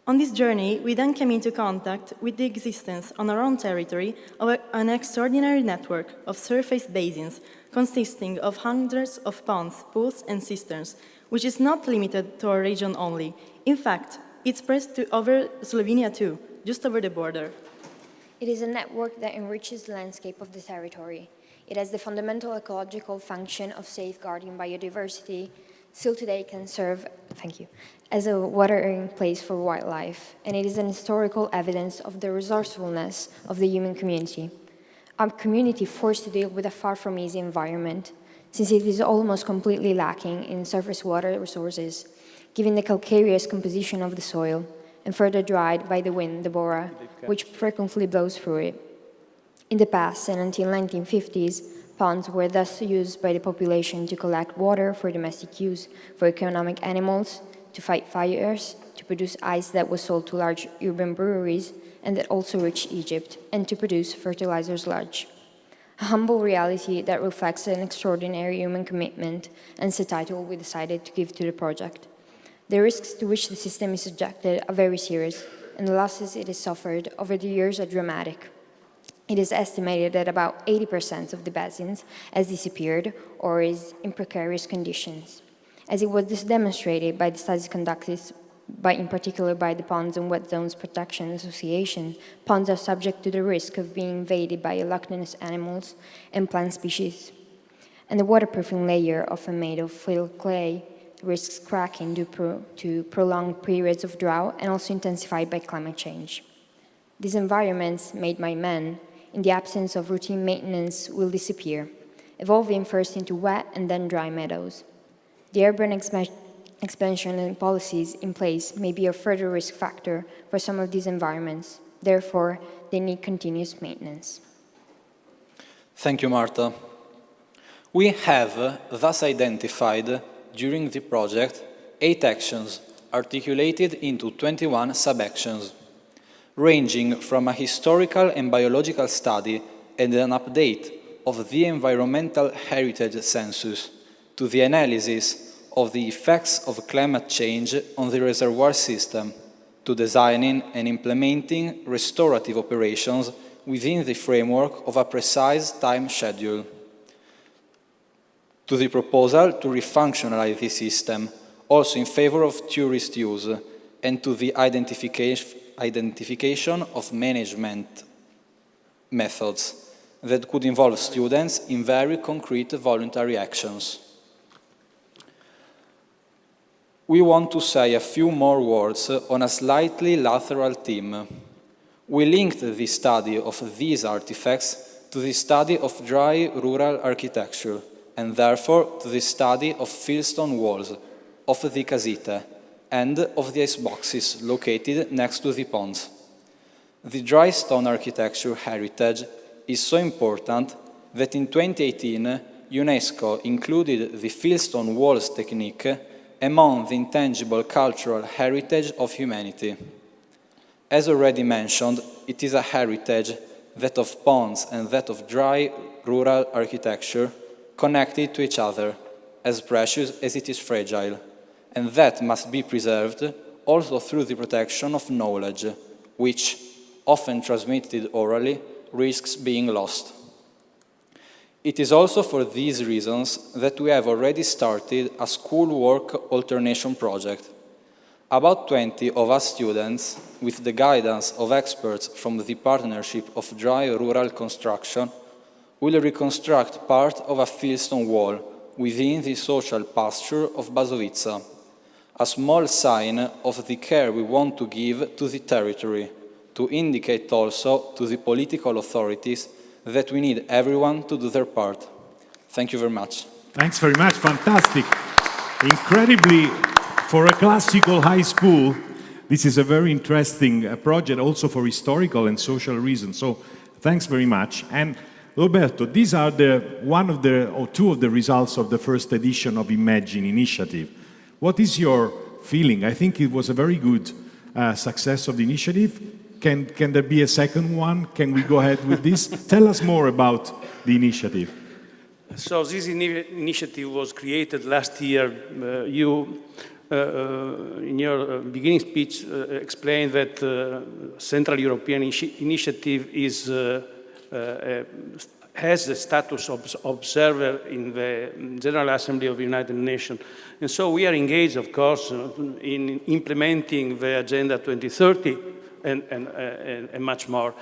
On this journey, we then came into contact with the existence on our own territory of an extraordinary network of surface basins consisting of hundreds of ponds, pools, and cisterns, which is not limited to our region only. In fact, it spreads to over Slovenia too, just over the border. It is a network that enriches the landscape of the territory. It has the fundamental ecological function of safeguarding biodiversity, still today can serve, as a watering place for wildlife, and it is an historical evidence of the resourcefulness of the human community. A community forced to deal with a far from easy environment, since it is almost completely lacking in surface water resources, given the calcareous composition of the soil, and further dried by the wind, the bora, which frequently blows through it. In the past, and until 1950s, ponds were thus used by the population to collect water for domestic use, for economic animals, to fight fires, to produce ice that was sold to large urban breweries, and that also reached Egypt, and to produce fertilizer sludge. A humble reality that reflects an extraordinary human commitment and the title we decided to give to the project. The risks to which the system is subjected are very serious, and the losses it has suffered over the years are dramatic. It is estimated that about 80% of the basins has disappeared or is in precarious conditions. As it was demonstrated by the studies conducted in particular by the Ponds and Wet Zones Protection Association, ponds are subject to the risk of being invaded by lectinous animals and plant species. And the waterproofing layer, often made of filled clay, risks cracking due to prolonged periods of drought and also intensified by climate change. These environments, made by man, in the absence of routine maintenance, will disappear, evolving first into wet and then dry meadows. The urban expansion and policies in place may be a further risk factor for some of these environments. Therefore, they need continuous maintenance. Thank you, Marta. We have thus identified during the project 8 actions articulated into 21 sub-actions, ranging from a historical and biological study and an update of the environmental heritage census to the analysis of the effects of climate change on the reservoir system, to designing and implementing restorative operations within the framework of a precise time schedule, to the proposal to refunctionalize the system, also in favor of tourist use, and to the identification of management methods that could involve students in very concrete voluntary actions. We want to say a few more words on a slightly lateral theme. We linked the study of these artifacts to the study of dry rural architecture, and therefore to the study of fieldstone walls, of the casite and of the ice boxes located next to the ponds. The dry stone architecture heritage is so important that in 2018 UNESCO included the fieldstone walls technique among the intangible cultural heritage of humanity. As already mentioned, it is a heritage, that of ponds and that of dry rural architecture, connected to each other, as precious as it is fragile, and that must be preserved also through the protection of knowledge, which, often transmitted orally, risks being lost. It is also for these reasons that we have already started a schoolwork alternation project. About 20 of us students, with the guidance of experts from the Partnership of Dry Rural Construction, will reconstruct part of a fieldstone wall within the social pasture of Bazovica, a small sign of the care we want to give to the territory, to indicate also to the political authorities that we need everyone to do their part. Thank you very much. Thanks very much, fantastic. Incredibly, for a classical high school, this is a very interesting project also for historical and social reasons. So thanks very much. And Roberto, these are two of the results of the first edition of Imagine initiative. What is your feeling? I think it was a very good success of the initiative. Can there be a second one? Can we go ahead with this? Tell us more about the initiative. So this initiative was created last year. You, in your beginning speech, explained that Central European Initiative has the status of observer in the General Assembly of the United Nations. And so we are engaged, of course, in implementing the Agenda 2030 and much more.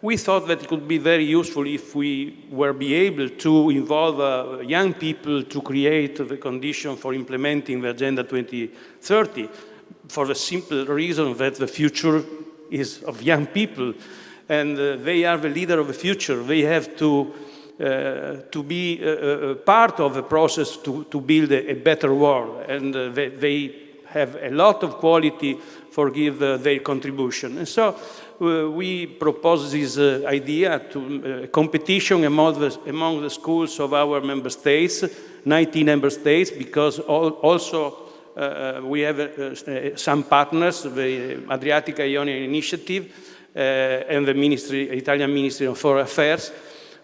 We thought that it would be very useful if we were be able to involve young people to create the condition for implementing the Agenda 2030, for the simple reason that the future is of young people, and they are the leader of the future. They have to be part of the process to build a better world, and they have a lot of quality for give their contribution. And so we propose this idea to competition among the schools of our member states, 19 member states, because also we have some partners, the Adriatic-Ionian Initiative and the Italian Ministry of Foreign Affairs.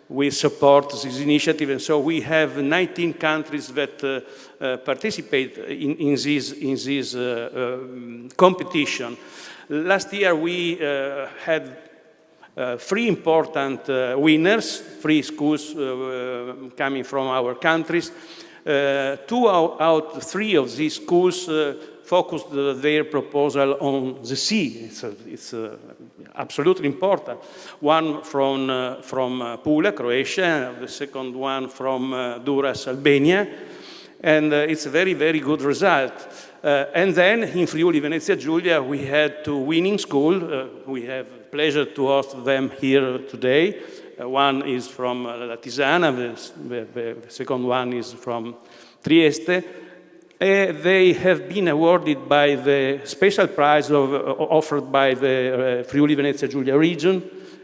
We support this initiative, and so we have 19 countries that participate in this competition. Last year we had 3 important winners, 3 schools coming from our countries. 2 out of 3 of these schools focused their proposal on the sea. It's absolutely important. One from Pula, Croatia, the second one from Duras, Albania, and it's a very, very good result. And then in Friuli Venezia Giulia, we had 2 winning schools. We have pleasure to host them here today. One is from La Tisana, the second one is from Trieste. They have been awarded by the special prize offered by the Friuli Venezia Giulia region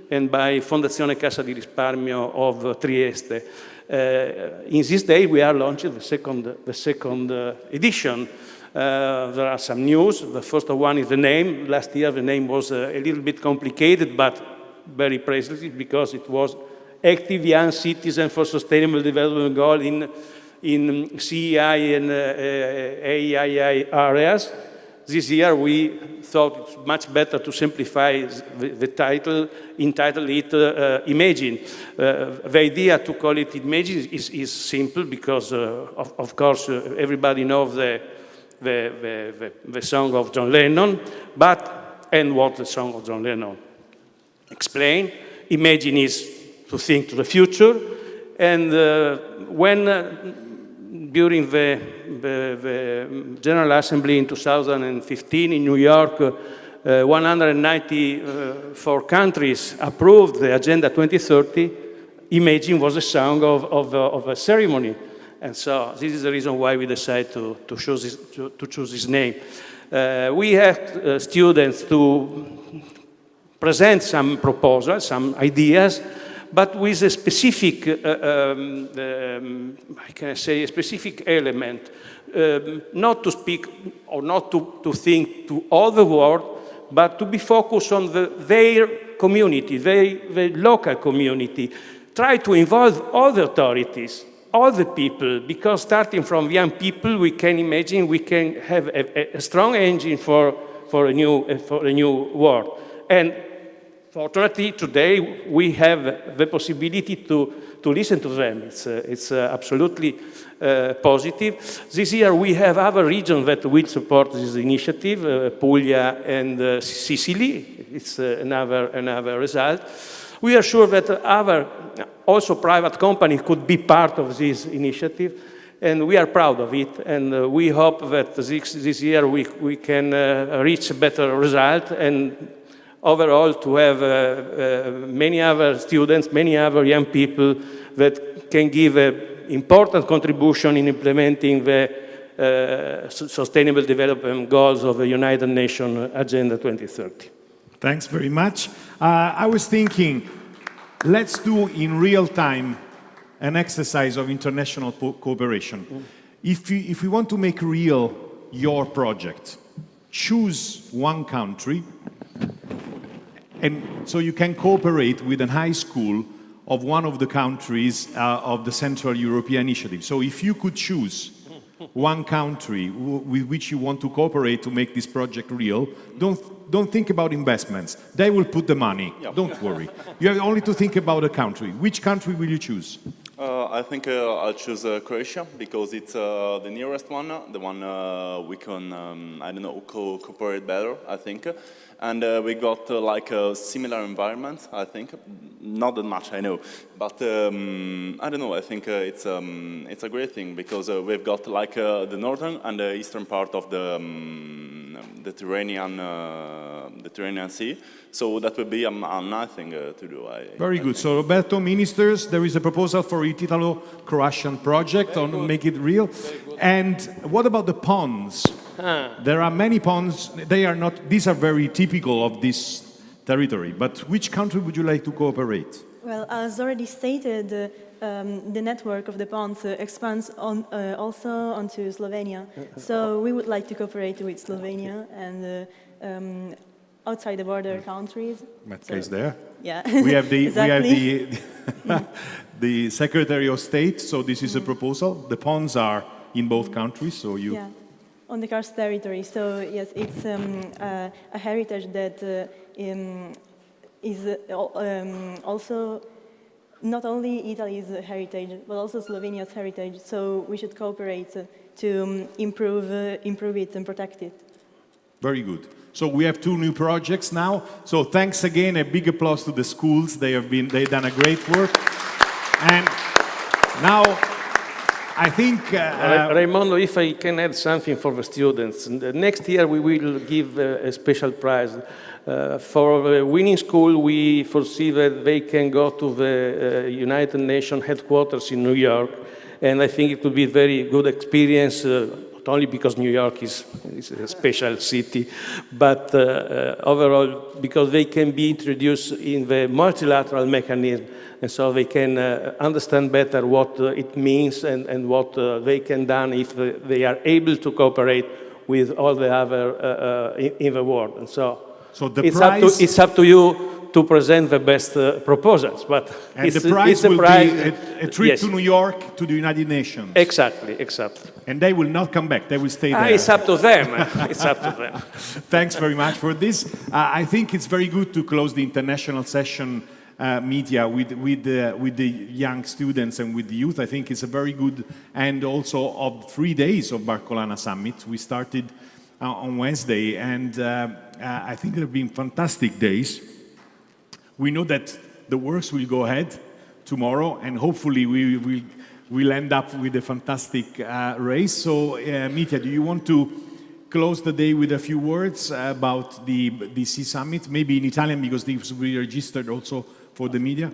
and by Fondazione Cassa di Risparmio of Trieste. In this day, we are launching the second edition. There are some news. The first one is the name. Last year, the name was a little bit complicated, but very precisely because it was Active Young Citizen for Sustainable Development Goal in CEI and AII areas. This year we thought it's much better to simplify the title, entitle it Imagine. The idea to call it Imagine is simple because, of course, everybody knows the song of John Lennon, and what the song of John Lennon explained. Imagine is to think to the future, and during the General Assembly in 2015 in New York, 194 countries approved the Agenda 2030. Imagine was a song of a ceremony. And so this is the reason why we decided to choose this name. We have students to present some proposals, some ideas, but with a specific, how can I say, a specific element, not to speak or not to think to all the world, but to be focused on their community, their local community. Try to involve all the authorities, all the people, because starting from young people, we can imagine we can have a strong engine for a new world. And fortunately, today we have the possibility to listen to them. It's absolutely positive. This year we have other regions that will support this initiative, Puglia and Sicily. It's another result. We are sure that other, also private companies could be part of this initiative, and we are proud of it, and we hope that this year we can reach a better result, and overall to have many other students, many other young people that can give an important contribution in implementing the Sustainable Development Goals of the United Nations Agenda 2030. Thanks very much. I was thinking, let's do in real time an exercise of international cooperation. If we want to make real your project, choose one country, and so you can cooperate with a high school of one of the countries of the Central European Initiative. So if you could choose one country with which you want to cooperate to make this project real, don't think about investments. They will put the money. Yep. Don't worry. You have only to think about a country. Which country will you choose? I think I'll choose Croatia because it's the nearest one, the one we can, I don't know, cooperate better, I think. And we got like a similar environment, I think. Not that much, I know. But I don't know, I think it's a great thing because we've got like the northern and the eastern part of the Mediterranean Sea. So that would be a nice thing to do. Very good. So Roberto, ministers, there is a proposal for Italo-Croatian project on make it real. And what about the ponds? There are many ponds. These are very typical of this territory. But which country would you like to cooperate? Well, as already stated, the network of the ponds expands also onto Slovenia. So we would like to cooperate with Slovenia and outside the border countries. Matka is there. Yeah, we have exactly. the Secretary of State. So this is a proposal. The ponds are in both countries. So you. Yeah. On the karst territory. So yes, it's a heritage that is also not only Italy's heritage, but also Slovenia's heritage. So we should cooperate to improve it and protect it. Very good. So we have 2 new projects now. So thanks again. A big applause to the schools. They've done a great work. And now, I think... Raimondo, if I can add something for the students. Next year we will give a special prize. For the winning school, we foresee that they can go to the United Nations headquarters in New York. And I think it will be a very good experience, not only because New York is a special city, but overall because they can be introduced in the multilateral mechanism. And so they can understand better what it means and what they can do if they are able to cooperate with all the other in the world. And so it's up to you to present the best proposals. But and the prize will be a trip to New York, to the United Nations. Exactly. And they will not come back. They will stay there. It's up to them. It's up to them. Thanks very much for this. I think it's very good to close the international session media with the young students and with the youth. I think it's a very good, and also of 3 days of Barcolana Summit. We started on Wednesday, and I think they've been fantastic days. We know that the works will go ahead tomorrow, and hopefully we'll end up with a fantastic race. So, Mitya, do you want to close the day with a few words about the Sea Summit, maybe in Italian, because this will be registered also for the media?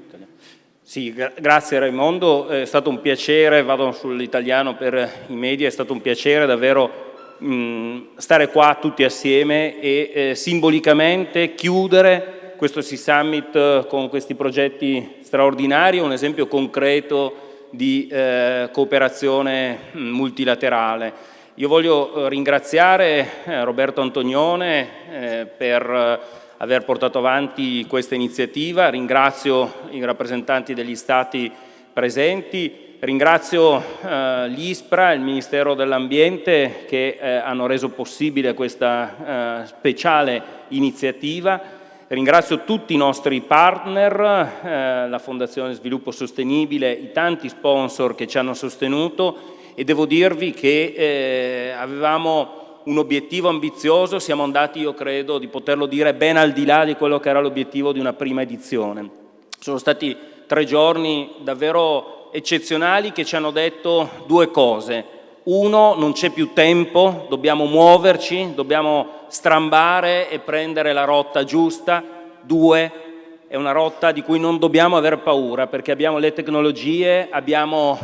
Sì, grazie Raimondo, è stato un piacere, vado sull'italiano per i media, è stato un piacere davvero stare qua tutti assieme e simbolicamente chiudere questo Sea Summit con questi progetti straordinari, un esempio concreto di cooperazione multilaterale. Io voglio ringraziare Roberto Antonione per aver portato avanti questa iniziativa, ringrazio i rappresentanti degli Stati presenti, ringrazio l'ISPRA, il Ministero dell'Ambiente che hanno reso possibile questa speciale iniziativa, ringrazio tutti i nostri partner, la Fondazione Sviluppo Sostenibile, i tanti sponsor che ci hanno sostenuto e devo dirvi che avevamo un obiettivo ambizioso, siamo andati, io credo di poterlo dire, ben al di là di quello che era l'obiettivo di una prima edizione. Sono stati 3 giorni davvero eccezionali che ci hanno detto 2 cose. 1, non c'è più tempo, dobbiamo muoverci, dobbiamo strambare e prendere la rotta giusta. 2, è una rotta di cui non dobbiamo aver paura perché abbiamo le tecnologie, abbiamo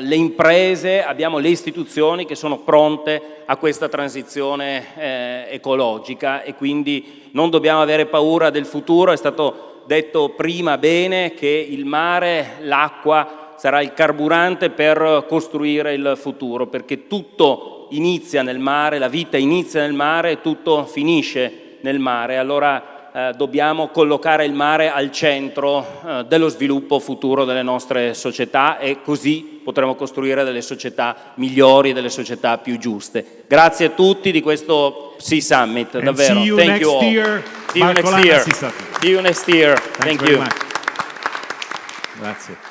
le imprese, abbiamo le istituzioni che sono pronte a questa transizione ecologica e quindi non dobbiamo avere paura del futuro. È stato detto prima bene che il mare, l'acqua sarà il carburante per costruire il futuro perché tutto inizia nel mare, la vita inizia nel mare e tutto finisce nel mare. Allora dobbiamo collocare il mare al centro dello sviluppo futuro delle nostre società e così potremo costruire delle società migliori, delle società più giuste. Grazie a tutti di questo Sea Summit, davvero. See you Thank you all. year. See you next year. Sea Summit. See you next year. Thank you. Much. Grazie.